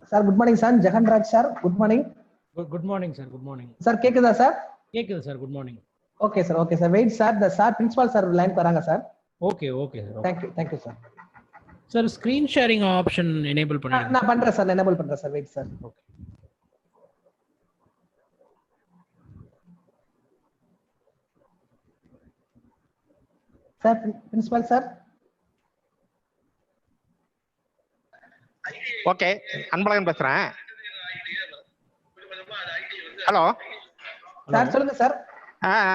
Sir, good morning, sir. Jagan Raj, sir. Good morning. Good morning, sir. Good morning. Sir, கேக்குதா sir? கேக்குது sir. Good morning. Okay, sir. Okay, sir. Wait, sir. The sir, principal sir, line வராங்க sir. Okay, okay, sir. Okay. Thank you, sir. Sir, screen sharing option enable பண்ணிடுங்க. நான் பண்றேன் sir. enable பண்றேன் sir. Wait, sir. Okay. Sir, principal sir. Okay, Anbazhagan பேசுறேன். Hello sir சொல்லுங்க sir.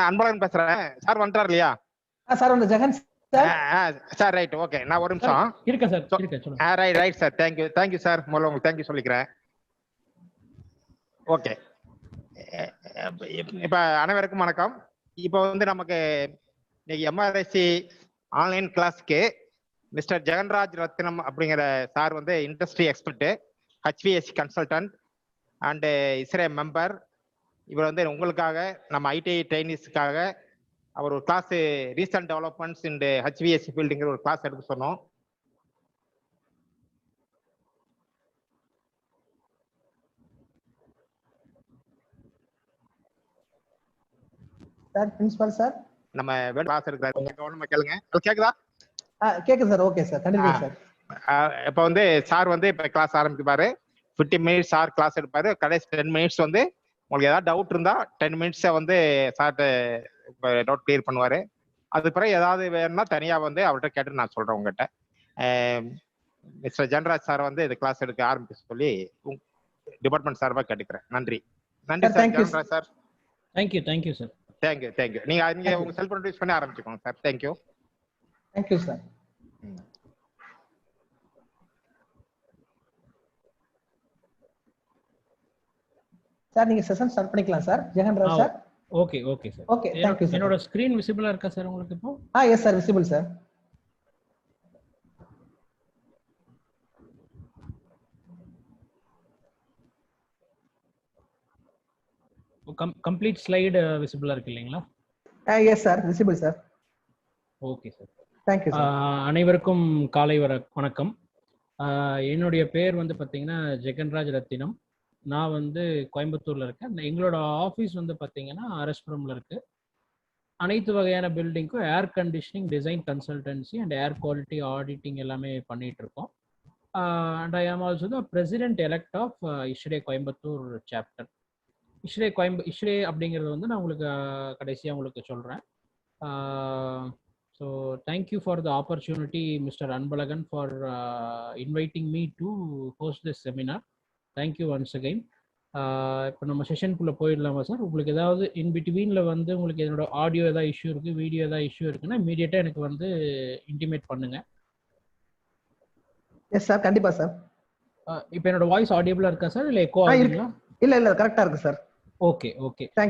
Anbazhagan பேசுறேன். Sir வந்துட்டார் இல்லையா? சார் வந்து Jagan sir. Sir right, okay. நான் ஒரு நிமிஷம் இருக்கா சார்? இருக்கேன், சொல்லுங்க. Right sir. Thank you sir. முதல்ல உங்களுக்கு தேங்க்யூ சொல்லிக்கிறேன். ஓகே, இப்போ அனைவருக்கும் வணக்கம். இப்போ வந்து நமக்கு இன்னைக்கு எம்ஆர்ஐசி ஆன்லைன் கிளாஸ்க்கு மிஸ்டர் ஜெகன்ராஜ் ரத்னம் அப்படிங்கிற சார் வந்து industry expert, HVSC consultant and ISHRAE member. இவர் வந்து உங்களுக்காக நம்ம ஐடிஐ ட்ரைனிஸ்க்காக அவர் ஒரு class recent developments in HVSC ஃபீல்டுங்கிற ஒரு கிளாஸ் எடுக்க சொன்னோம். சார் பிரின்சிபல் சார் நம்ம கிளாஸ் எடுக்கிறாரு, கவனமா கேளுங்க. கேக்குதா? கேக்குது சார். ஓகே சார், கண்டிப்பா சார். இப்போ வந்து சார் வந்து இப்போ கிளாஸ் ஆரம்பிப்பாரு. 50 மினிட்ஸ் சார் கிளாஸ் எடுப்பாரு. கடைசி 10 மினிட்ஸ் வந்து உங்களுக்கு ஏதாவது டவுட் இருந்தா 10 மினிட்ஸை வந்து சார்ட்ட டவுட் கிளியர் பண்ணுவாரு. அது பிறகு ஏதாவது வேணும்னா தனியா வந்து அவர்கிட்ட கேட்டு நான் சொல்றேன் உங்ககிட்ட. மிஸ்டர் ஜெகன்ராஜ் சார் வந்து இந்த கிளாஸ் எடுக்க ஆரம்பிக்க சொல்லி டிபார்ட்மெண்ட் சார்பாக கேட்டுக்கிறேன். நன்றி sir Jaganraj sir. Thank you sir. Thank you. நீங்க உங்க செல்போன் யூஸ் பண்ணி ஆரம்பிச்சுக்கோங்க சார். Thank you sir. சார் நீங்க செஷன் ஸ்டார்ட் பண்ணிக்கலாம் sir. Jaganraj sir. Okay sir. Okay, thank you sir. என்னோட ஸ்கிரீன் விசிபிளா இருக்கா சார் உங்களுக்கு இப்போ? Yes sir, visible sir. Complete slide விசிபிளா இருக்கு இல்லைங்களா? Yes sir, visible sir. Okay sir. Thank you sir. அனைவருக்கும் காலை வணக்கம். என்னுடைய பேர் வந்து பார்த்தீங்கன்னா ஜெகன்ராஜ் ரத்தினம். நான் வந்து கோயம்புத்தூர்ல இருக்கேன். எங்களோட ஆஃபீஸ் வந்து பார்த்தீங்கன்னா அரஸ்புரம்ல இருக்கு. அனைத்து வகையான பில்டிங்க்கும் air conditioning, design consultancy and air quality auditing எல்லாமே பண்ணிட்டு இருக்கோம். And I am also the president elect of ISHRAE Coimbatore chapter. ISHRAE அப்படிங்கிறது வந்து நான் உங்களுக்கு கடைசியாக உங்களுக்கு சொல்கிறேன். So thank you for the opportunity mister Anbazhagan for inviting me to host this seminar. Thank you once again. இப்போ நம்ம செஷனுக்குள்ளே போயிடலாமா சார்? உங்களுக்கு ஏதாவது இன்பிட்வீனில் வந்து உங்களுக்கு என்னோட ஆடியோ ஏதாவது இஷ்யூ இருக்குது, வீடியோ ஏதாவது இஷ்யூ இருக்குன்னா இமீடியட்டாக எனக்கு வந்து இன்டிமேட் பண்ணுங்கள். எஸ் சார், கண்டிப்பாக சார். இப்போ என்னோட வாய்ஸ் ஆடியபிளாக இருக்கா சார், இல்லை எக்கோ ஆகுதுங்களா? இல்லை கரெக்டாக இருக்குது சார். ஓகே.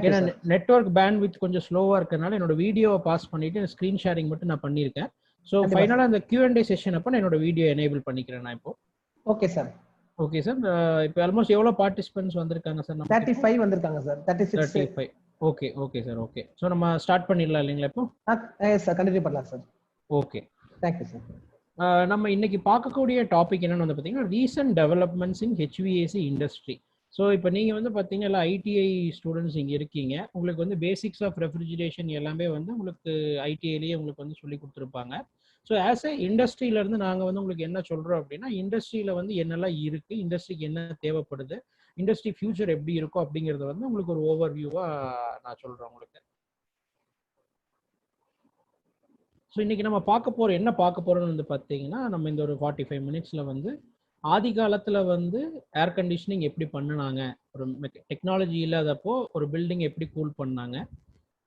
ஏன்னா நெட்வொர்க் பேண்ட்வித் கொஞ்சம் ஸ்லோவாக இருக்கிறதுனால என்னோட வீடியோவை பாஸ் பண்ணிட்டு ஸ்க்ரீன் ஷேரிங் மட்டும் நான் பண்ணியிருக்கேன். ஸோ ஃபைனலாக அந்த Q&A செஷன் அப்போ நான் என்னோட வீடியோ எனேபிள் பண்ணிக்கிறேன் நான் இப்போ. Okay sir. இப்போ ஆல்மோஸ்ட் எவ்வளோ பார்ட்டிசிபென்ட்ஸ் வந்திருக்காங்க சார்? 35 வந்திருக்காங்க sir. 35. Okay sir. Okay. So நம்ம ஸ்டார்ட் பண்ணிடலாம் இல்லைங்களா இப்போ? எஸ் சார், கண்டினியூ பண்ணலாம் சார். Okay, thank you sir. நம்ம இன்னைக்கு பார்க்கக்கூடிய டாபிக் என்னன்னு வந்து பார்த்தீங்கன்னா ரீசன்ட் டெவலப்மெண்ட்ஸ் இன் ஹெச்விஏசி இண்டஸ்ட்ரி. ஸோ இப்போ நீங்கள் வந்து பார்த்தீங்கன்னா ஐடிஐ ஸ்டூடெண்ட்ஸ் இங்கே இருக்கீங்க. உங்களுக்கு வந்து பேசிக்ஸ் ஆஃப் ரெஃப்ரிஜரேஷன் எல்லாமே வந்து உங்களுக்கு ஐடிஐலேயே உங்களுக்கு வந்து சொல்லி கொடுத்துருப்பாங்க. ஸோ ஆஸ் எ இண்டஸ்ட்ரியிலேருந்து நாங்கள் வந்து உங்களுக்கு என்ன சொல்கிறோம் அப்படின்னா இண்டஸ்ட்ரியில் வந்து என்னெல்லாம் இருக்குது, இண்டஸ்ட்ரிக்கு என்ன தேவைப்படுது, இண்டஸ்ட்ரி ஃபியூச்சர் எப்படி இருக்கும் அப்படிங்கிறத வந்து உங்களுக்கு ஒரு ஓவர் வியூவாக நான் சொல்கிறேன் உங்களுக்கு. ஸோ இன்றைக்கி நம்ம என்ன பார்க்க போகிறோம்னு வந்து பார்த்தீங்கன்னா நம்ம இந்த ஒரு 45 மினிட்ஸில் வந்து ஆதி காலத்தில் வந்து ஏர் கண்டிஷனிங் எப்படி பண்ணினாங்க, ஒரு டெக்னாலஜி இல்லாதப்போ ஒரு பில்டிங் எப்படி கூல் பண்ணாங்க,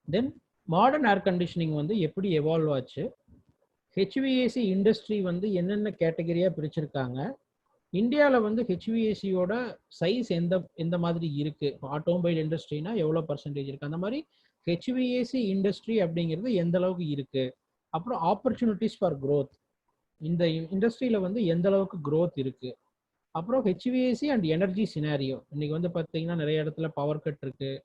தென் மாடர்ன் ஏர் கண்டிஷனிங் வந்து எப்படி எவால்வ் ஆச்சு, ஹெச்விஏசி இண்டஸ்ட்ரி வந்து என்னென்ன கேட்டகரியாக பிரிச்சிருக்காங்க, இந்தியாவில் வந்து ஹெச்விஏசியோட சைஸ் எந்த மாதிரி இருக்குது, இப்போ ஆட்டோமொபைல் இண்டஸ்ட்ரினா எவ்வளோ பர்சன்டேஜ் இருக்குது, அந்த மாதிரி ஹெச்விஏசி இண்டஸ்ட்ரி அப்படிங்கிறது எந்த அளவுக்கு இருக்குது, அப்புறம் ஆப்பர்ச்சுனிட்டிஸ் ஃபார் க்ரோத், இந்த இண்டஸ்ட்ரியில் வந்து எந்த அளவுக்கு க்ரோத் இருக்குது, அப்புறம் ஹெச்விஏசி அண்ட் எனர்ஜி சினாரியோ. இன்னைக்கு வந்து பார்த்தீங்கன்னா நிறைய இடத்துல பவர் கட் இருக்குது,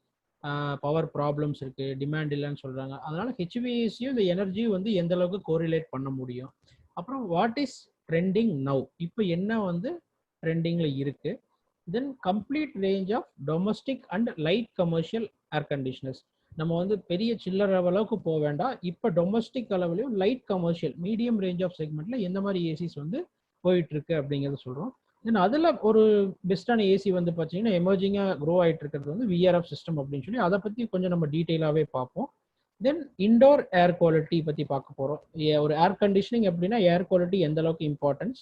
பவர் ப்ராப்ளம்ஸ் இருக்குது, டிமாண்ட் இல்லைன்னு சொல்கிறாங்க. அதனால் ஹெச்விஏசியும் இந்த எனர்ஜியும் வந்து எந்த அளவுக்கு கோரிலேட் பண்ண முடியும், அப்புறம் வாட் இஸ் ட்ரெண்டிங் நவ், இப்போ என்ன வந்து ட்ரெண்டிங்கில் இருக்குது, then complete range of domestic and light commercial air conditioners. நம்ம வந்து பெரிய சில்லற அளவுக்கு போக வேண்டாம். இப்போ டொமஸ்டிக் அளவுலையும் light commercial medium range of செக்மெண்ட்ல எந்த மாதிரி ஏசிஸ் வந்து போயிட்டு இருக்கு அப்படிங்கிறத சொல்றோம். தென் அதில் ஒரு பெஸ்ட்டான ஏசி வந்து பார்த்தீங்கன்னா எமர்ஜிங்காக க்ரோ ஆகிட்டு இருக்கிறது வந்து விஆர்எஃப் சிஸ்டம் அப்படின்னு சொல்லி அதை பற்றி கொஞ்சம் நம்ம டீட்டெயிலாகவே பார்ப்போம். தென் இன்டோர் ஏர் குவாலிட்டி பற்றி பார்க்க போகிறோம். ஒரு ஏர் கண்டிஷனிங் அப்படின்னா ஏர் குவாலிட்டி எந்த அளவுக்கு இம்பார்ட்டன்ஸ்,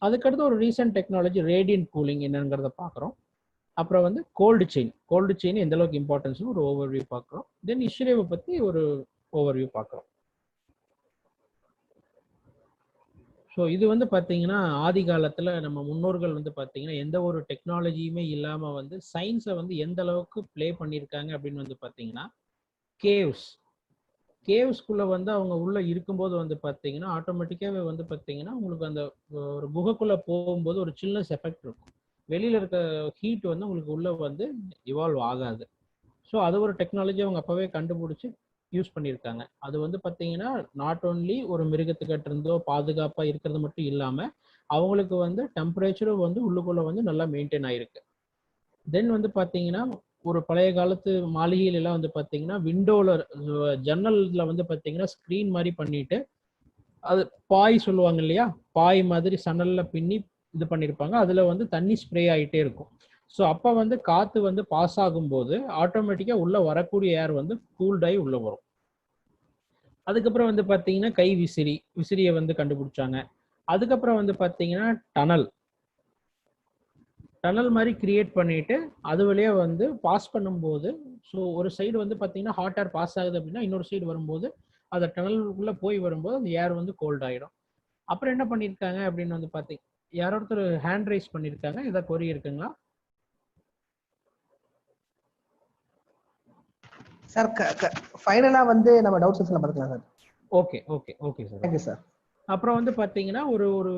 அதுக்கடுத்து ஒரு ரீசெண்ட் டெக்னாலஜி ரேடியன்ட் கூலிங் என்னங்கிறத பார்க்குறோம். அப்புறம் வந்து கோல்டு செயின் எந்த அளவுக்கு இம்பார்ட்டன்ஸ்னு ஒரு ஓவர்வியூ பார்க்குறோம். தென் இஸ்ரேவை பற்றி ஒரு ஓவர்வியூ பார்க்குறோம். ஸோ இது வந்து பார்த்தீங்கன்னா ஆதி காலத்தில் நம்ம முன்னோர்கள் வந்து பார்த்தீங்கன்னா எந்த ஒரு டெக்னாலஜியுமே இல்லாமல் வந்து சயின்ஸை வந்து எந்த அளவுக்கு ப்ளே பண்ணியிருக்காங்க அப்படின்னு வந்து பார்த்தீங்கன்னா கேவ்ஸ்குள்ளே வந்து அவங்க உள்ளே இருக்கும்போது வந்து பார்த்தீங்கன்னா ஆட்டோமேட்டிக்காகவே வந்து பார்த்தீங்கன்னா உங்களுக்கு அந்த ஒரு குகைக்குள்ளே போகும்போது ஒரு சில்னஸ் எஃபெக்ட் இருக்கும். வெளியில் இருக்க ஹீட் வந்து உங்களுக்கு உள்ளே வந்து இவால்வ் ஆகாது. ஸோ அது ஒரு டெக்னாலஜி அவங்க அப்போவே கண்டுபிடிச்சி யூஸ் பண்ணியிருக்காங்க. அது வந்து பார்த்தீங்கன்னா நாட் ஓன்லி ஒரு மிருகத்துக்கிட்ட இருந்தோ பாதுகாப்பாக இருக்கிறது மட்டும் இல்லாமல் அவங்களுக்கு வந்து டெம்பரேச்சரும் வந்து உள்ளுக்குள்ளே வந்து நல்லா மெயின்டைன் ஆகிருக்கு. தென் வந்து பார்த்தீங்கன்னா ஒரு பழைய காலத்து மாளிகையிலலாம் வந்து பார்த்தீங்கன்னா விண்டோவில் ஜன்னலில் வந்து பார்த்தீங்கன்னா ஸ்க்ரீன் மாதிரி பண்ணிட்டு அது பாய் சொல்லுவாங்க இல்லையா, பாய் மாதிரி சன்னலில் பின்னி இது பண்ணியிருப்பாங்க. அதில் வந்து தண்ணி ஸ்ப்ரே ஆகிட்டே இருக்கும். ஸோ அப்போ வந்து காற்று வந்து பாஸ் ஆகும்போது ஆட்டோமேட்டிக்காக உள்ளே வரக்கூடிய ஏர் வந்து கூல்டாகி உள்ளே வரும். அதுக்கப்புறம் வந்து பார்த்தீங்கன்னா கை விசிறியை வந்து கண்டுபிடிச்சாங்க. அதுக்கப்புறம் வந்து பார்த்தீங்கன்னா டனல் மாதிரி கிரியேட் பண்ணிட்டு அது வழியா வந்து பாஸ் பண்ணும்போது ஸோ ஒரு சைடு வந்து பார்த்தீங்கன்னா ஹாட் ஏர் பாஸ் ஆகுது அப்படின்னா இன்னொரு சைடு வரும்போது அந்த டனலுக்குள்ளே போய் வரும்போது அந்த ஏர் வந்து கோல்ட் ஆகிடும். அப்புறம் என்ன பண்ணியிருக்காங்க அப்படின்னு வந்து பார்த்தீங்க, யாரோ ஒருத்தர் ஹேண்ட் ரைஸ் பண்ணியிருக்காங்க. ஏதாவது கொரி இருக்குங்களா சார்? ஃபைனலா வந்து நம்ம டவுட் செக்ஷன்ல பார்த்துக்கலாம் sir. Okay sir. Thank you sir. அப்புறம் வந்து பார்த்தீங்கன்னா ஒரு ஒரு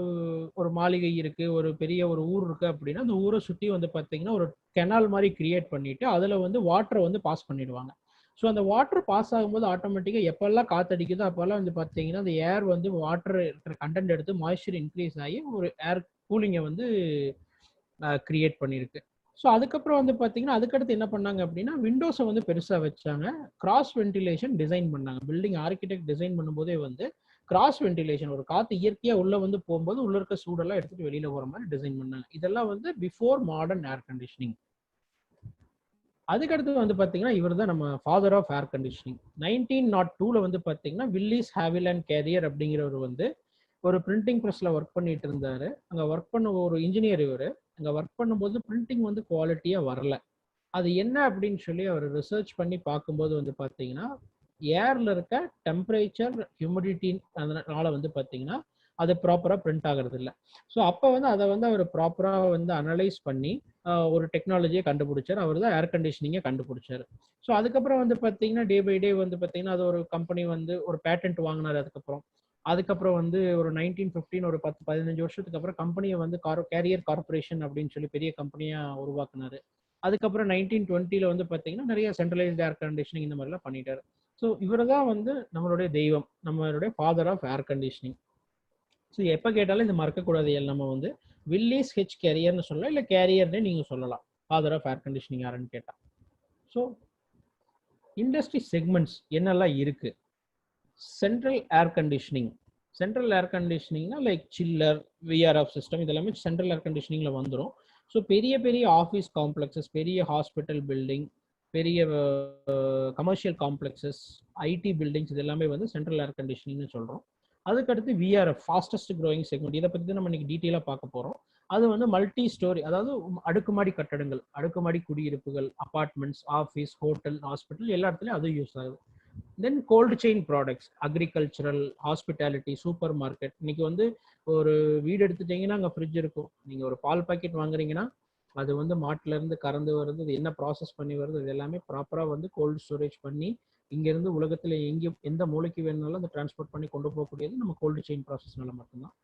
ஒரு மாளிகை இருக்கு, ஒரு பெரிய ஒரு ஊர் இருக்கு அப்படின்னா அந்த ஊரை சுற்றி வந்து பார்த்தீங்கன்னா ஒரு கெனால் மாதிரி கிரியேட் பண்ணிட்டு அதில் வந்து வாட்டரை வந்து பாஸ் பண்ணிடுவாங்க. ஸோ அந்த வாட்டர் பாஸ் ஆகும்போது ஆட்டோமேட்டிக்காக எப்பெல்லாம் காற்றடிக்குதோ அப்போல்லாம் வந்து பார்த்தீங்கன்னா அந்த ஏர் வந்து வாட்டர் இருக்கிற கண்டென்ட் எடுத்து மாய்ஸ்சர் இன்க்ரீஸ் ஆகி ஒரு ஏர் கூலிங்கை வந்து கிரியேட் பண்ணியிருக்கு. ஸோ அதுக்கப்புறம் வந்து பார்த்தீங்கன்னா அதுக்கடுத்து என்ன பண்ணாங்க அப்படின்னா விண்டோஸை வந்து பெருசாக வச்சாங்க. கிராஸ் வென்டிலேஷன் டிசைன் பண்ணாங்க. பில்டிங் ஆர்கிடெக்ட் டிசைன் பண்ணும்போதே வந்து கிராஸ் வென்டிலேஷன் ஒரு காற்று இயற்கையாக உள்ளே வந்து போகும்போது உள்ள இருக்க சூடெல்லாம் எடுத்துகிட்டு வெளியில் போகிற மாதிரி டிசைன் பண்ணாங்க. இதெல்லாம் வந்து பிஃபோர் மாடர்ன் ஏர் கண்டிஷனிங். அதுக்கடுத்து வந்து பார்த்தீங்கன்னா இவர் தான் நம்ம ஃபாதர் ஆஃப் ஏர் கண்டிஷனிங். 1902 வந்து பார்த்தீங்கன்னா வில்லிஸ் ஹேவில் அண்ட் கேரியர் அப்படிங்கிறவர் வந்து ஒரு பிரிண்டிங் ப்ரெஸ்ல ஒர்க் பண்ணிட்டு இருந்தாரு. அங்கே ஒர்க் பண்ண ஒரு இன்ஜினியர் இவர். அங்கே ஒர்க் பண்ணும்போது பிரிண்டிங் வந்து குவாலிட்டியாக வரல. அது என்ன அப்படின்னு சொல்லி அவர் ரிசர்ச் பண்ணி பார்க்கும்போது வந்து பார்த்தீங்கன்னா ஏர்ல இருக்க டெம்பரேச்சர் ஹியூமிடிட்டி அதனால வந்து பார்த்தீங்கன்னா அது ப்ராப்பராக பிரிண்ட் ஆகிறது இல்லை. ஸோ அப்போ வந்து அதை வந்து அவர் ப்ராப்பராக வந்து அனலைஸ் பண்ணி ஒரு டெக்னாலஜியை கண்டுபிடிச்சார். அவர் தான் ஏர் கண்டிஷனிங்கை கண்டுபிடிச்சார். ஸோ அதுக்கப்புறம் வந்து பார்த்தீங்கன்னா டே பை டே வந்து பார்த்தீங்கன்னா அது ஒரு கம்பெனி வந்து ஒரு பேட்டன்ட் வாங்கினார். அதுக்கப்புறம் வந்து ஒரு 1915 ஒரு 10-15 வருஷத்துக்கு அப்புறம் கம்பெனியை வந்து கேரியர் கார்பரேஷன் அப்படின்னு சொல்லி பெரிய கம்பெனியாக உருவாக்குனாரு. அதுக்கப்புறம் 1920 வந்து பார்த்தீங்கன்னா நிறைய சென்ட்ரலைஸ்ட் ஏர் கண்டிஷனிங் இந்த மாதிரிலாம் பண்ணிட்டாரு. ஸோ இவர் தான் வந்து நம்மளுடைய தெய்வம், நம்மளுடைய father of air conditioning. So எப்போ கேட்டாலும் இது மறக்கக்கூடாது. நம்ம வந்து வில்லிஸ் ஹெச் கேரியர்னு சொல்லலாம், இல்லை கேரியர்னே நீங்கள் சொல்லலாம். ஃபாதர் ஆஃப் ஏர் கண்டிஷனிங் யாருன்னு கேட்டால். ஸோ இண்டஸ்ட்ரி செக்மெண்ட்ஸ் என்னெல்லாம் இருக்குது? சென்ட்ரல் ஏர் கண்டிஷனிங்னா லைக் சில்லர், விஆர்எஃப் சிஸ்டம் இதெல்லாமே சென்ட்ரல் ஏர் கண்டிஷனிங்கில் வந்துடும். ஸோ பெரிய பெரிய ஆஃபீஸ் காம்ப்ளெக்ஸஸ், பெரிய ஹாஸ்பிட்டல் பில்டிங், பெரிய கமர்ஷியல் காம்ப்ளெக்ஸஸ், ஐடி பில்டிங்ஸ் இது எல்லாமே வந்து சென்ட்ரல் ஏர் கண்டிஷனிங்னு சொல்கிறோம். அதுக்கடுத்து விஆர்எஃப் ஃபாஸ்டஸ்ட் க்ரோயிங் செக்மெண்ட். இதை பற்றி தான் நம்ம இன்னைக்கு டீட்டெயிலாக பார்க்க போகிறோம். அது வந்து மல்டி ஸ்டோரி, அதாவது அடுக்குமாடி கட்டடங்கள், அடுக்குமாடி குடியிருப்புகள், அப்பார்ட்மெண்ட்ஸ், ஆஃபீஸ், ஹோட்டல், ஹாஸ்பிட்டல் எல்லா இடத்துலையும் அது யூஸ் ஆகுது. Then gold chain products, agricultural, hospitality, supermarket. இன்னைக்கு வந்து ஒரு வீடு எடுத்துட்டீங்கன்னா அங்கே ஃப்ரிட்ஜ் இருக்கும். நீங்கள் ஒரு பால் பாக்கெட் வாங்குறீங்கன்னா அது வந்து மாட்டிலேருந்து கறந்து வருது, அது என்ன ப்ராசஸ் பண்ணி வருது, இது எல்லாமே ப்ராப்பராக வந்து கோல்டு ஸ்டோரேஜ் பண்ணி இங்கேருந்து உலகத்தில் எந்த மூளைக்கு வேணுனாலும் அதை டிரான்ஸ்போர்ட் பண்ணி கொண்டு போகக்கூடியது நம்ம கோல்டு செயின் ப்ராசஸ்னால மட்டும்தான்.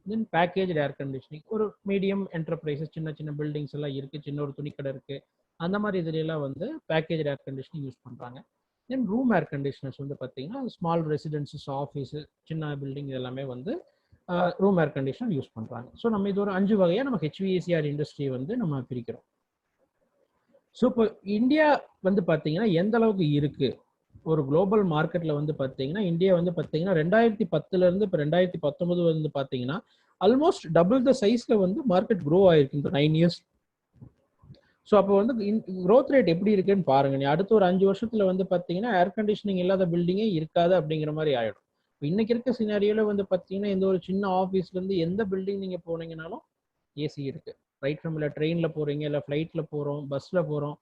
தென் பேக்கேஜ் ஏர் கண்டிஷனிங், ஒரு மீடியம் என்டர்பிரைசஸ், சின்ன சின்ன பில்டிங்ஸ் எல்லாம் இருக்குது, சின்ன ஒரு துணிக்கடை இருக்குது, அந்த மாதிரி இதுலாம் வந்து பேக்கேஜ் ஏர் கண்டிஷனிங் யூஸ் பண்ணுறாங்க. தென் ரூம் ஏர் கண்டிஷனர்ஸ் வந்து பார்த்தீங்கன்னா ஸ்மால் ரெசிடென்சஸ், ஆஃபீஸு, சின்ன பில்டிங் இதெல்லாமே வந்து ரூம் ஏர் கண்டிஷனர் யூஸ் பண்ணுறாங்க. ஸோ நம்ம இது ஒரு 5 வகையாக நம்ம ஹெச்விஏசிஆர் இண்டஸ்ட்ரி வந்து நம்ம பிரிக்கிறோம். ஸோ இப்போ இந்தியா வந்து பார்த்தீங்கன்னா எந்த அளவுக்கு இருக்கு ஒரு குளோபல் மார்க்கெட்டில் வந்து பார்த்தீங்கன்னா இந்தியா வந்து பார்த்தீங்கன்னா 2010 இப்போ 2019 வந்து பார்த்தீங்கன்னா ஆல்மோஸ்ட் டபுள் த சைஸில் வந்து மார்க்கெட் க்ரோ ஆயிருக்கு இந்த 9 இயர்ஸ். ஸோ அப்போ வந்து க்ரோத் ரேட் எப்படி இருக்குன்னு பாருங்க. நீ அடுத்த ஒரு 5 வருஷத்துல வந்து பார்த்தீங்கன்னா ஏர் கண்டிஷனிங் இல்லாத பில்டிங்கே இருக்காது அப்படிங்கிற மாதிரி ஆயிடும். இன்னைக்கு இருக்க சினாரியோல வந்து பார்த்தீங்கன்னா எந்த ஒரு சின்ன ஆஃபீஸ்ல இருந்து எந்த பில்டிங் நீங்க போனீங்கனாலும் ஏசி இருக்கு. ரைட் ஃப்ரம் ட்ரெயின்ல போறீங்க, இல்லை ஃப்ளைட்ல போறோம், பஸ்ல போறோம்,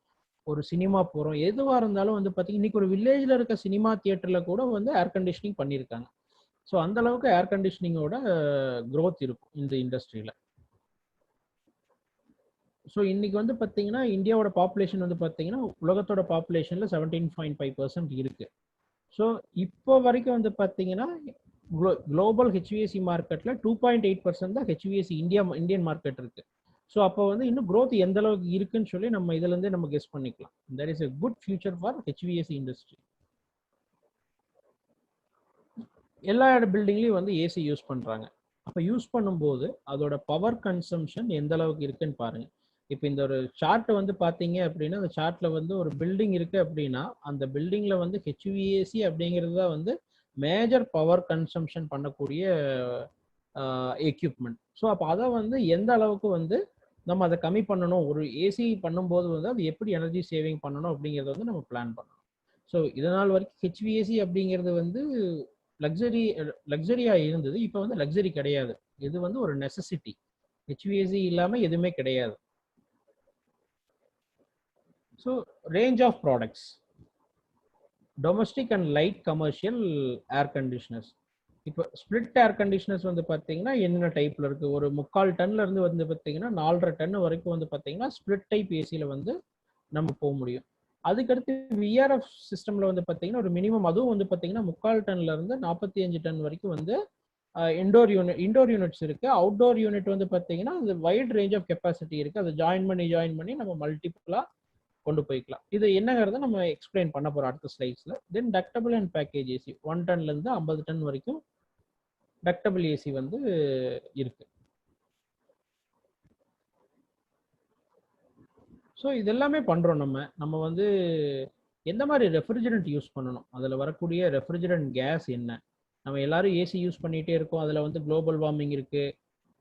ஒரு சினிமா போறோம், எதுவா இருந்தாலும் வந்து பார்த்தீங்கன்னா இன்னைக்கு ஒரு வில்லேஜ்ல இருக்க சினிமா தியேட்டர்ல கூட வந்து ஏர் கண்டிஷனிங் பண்ணியிருக்காங்க. ஸோ அந்த அளவுக்கு ஏர் கண்டிஷனிங்கோட க்ரோத் இருக்கும் இந்த இண்டஸ்ட்ரியில. ஸோ இன்னைக்கு வந்து பார்த்தீங்கன்னா இந்தியாவோட பாப்புலேஷன் வந்து பார்த்தீங்கன்னா உலகத்தோட பாப்புலேஷன்ல 17.5% இருக்கு. ஸோ இப்போ வரைக்கும் வந்து பார்த்தீங்கன்னா குளோபல் ஹெச்விஎஸ்சி மார்க்கெட்ல 2.8% தான் ஹெச்விஎஸ்சி இந்தியன் மார்க்கெட் இருக்கு. ஸோ அப்போ வந்து இன்னும் க்ரோத் எந்த அளவுக்கு இருக்குன்னு சொல்லி நம்ம இதுல இருந்தே நம்ம கெஸ் பண்ணிக்கலாம். That is a good future for HVSC industry. எல்லா பில்டிங்லயும் வந்து ஏசி யூஸ் பண்றாங்க. அப்போ யூஸ் பண்ணும்போது அதோட பவர் கன்சம்ஷன் எந்த அளவுக்கு இருக்குன்னு பாருங்க. இப்போ இந்த ஒரு சார்ட் வந்து பார்த்தீங்க அப்படின்னா அந்த சார்ட்ல வந்து ஒரு பில்டிங் இருக்கு அப்படின்னா அந்த பில்டிங்ல வந்து ஹெச்விஏசி அப்படிங்கிறது தான் வந்து மேஜர் பவர் கன்சம்ஷன் பண்ணக்கூடிய எக்யூப்மெண்ட். ஸோ அப்போ அதை வந்து எந்த அளவுக்கு வந்து நம்ம அதை கம்மி பண்ணணும், ஒரு ஏசி பண்ணும்போது வந்து அது எப்படி எனர்ஜி சேவிங் பண்ணணும் அப்படிங்கிறத வந்து நம்ம பிளான் பண்ணணும். ஸோ இதனால் வரைக்கும் ஹெச்விஏசி அப்படிங்கிறது வந்து லக்ஸரியா இருந்தது. இப்போ வந்து லக்ஸரி கிடையாது, இது வந்து ஒரு நெசசிட்டி. ஹெச்விஏசி இல்லாமல் எதுவுமே கிடையாது. So range of products, domestic and light commercial air conditioners. இப்போ ஸ்பிளிட் ஏர் கண்டிஷனர்ஸ் வந்து பார்த்தீங்கன்னா என்ன டைப்ல இருக்கு, ஒரு 3/4 டன்ல இருந்து வந்து பார்த்தீங்கன்னா 4.5 டன் வரைக்கும் வந்து பார்த்தீங்கன்னா ஸ்பிளிட் டைப் ஏசியில் வந்து நம்ம போக முடியும். அதுக்கடுத்து விஆர்எஃப் சிஸ்டம்ல வந்து பார்த்தீங்கன்னா ஒரு மினிமம் அதுவும் வந்து பார்த்தீங்கன்னா 3/4 டன்ல இருந்து 45 டன் வரைக்கும் வந்து இண்டோர் யூனிட்ஸ் இருக்கு. அவுட்டோர் யூனிட் வந்து பார்த்தீங்கன்னா அது வைட் ரேஞ்ச் ஆஃப் கெப்பாசிட்டி இருக்கு. அதை ஜாயின் பண்ணி நம்ம மல்டிபிளா கொண்டு போய்க்கலாம். இது என்னங்கிறத நம்ம எக்ஸ்பிளைன் பண்ண போறோம் அடுத்த ஸ்லைட்ஸ்ல. தென் டக்டபிள் அண்ட் பேக்கேஜ் ஏசி 1 டன்ல இருந்து 50 டன் வரைக்கும் டக்டபிள் ஏசி வந்து இருக்கு. ஸோ இது எல்லாமே பண்றோம். நம்ம வந்து எந்த மாதிரி ரெஃப்ரிஜரண்ட் யூஸ் பண்ணணும், அதுல வரக்கூடிய ரெஃப்ரிஜரண்ட் கேஸ் என்ன. நம்ம எல்லாரும் ஏசி யூஸ் பண்ணிட்டே இருக்கோம், அதுல வந்து குளோபல் வார்மிங் இருக்கு,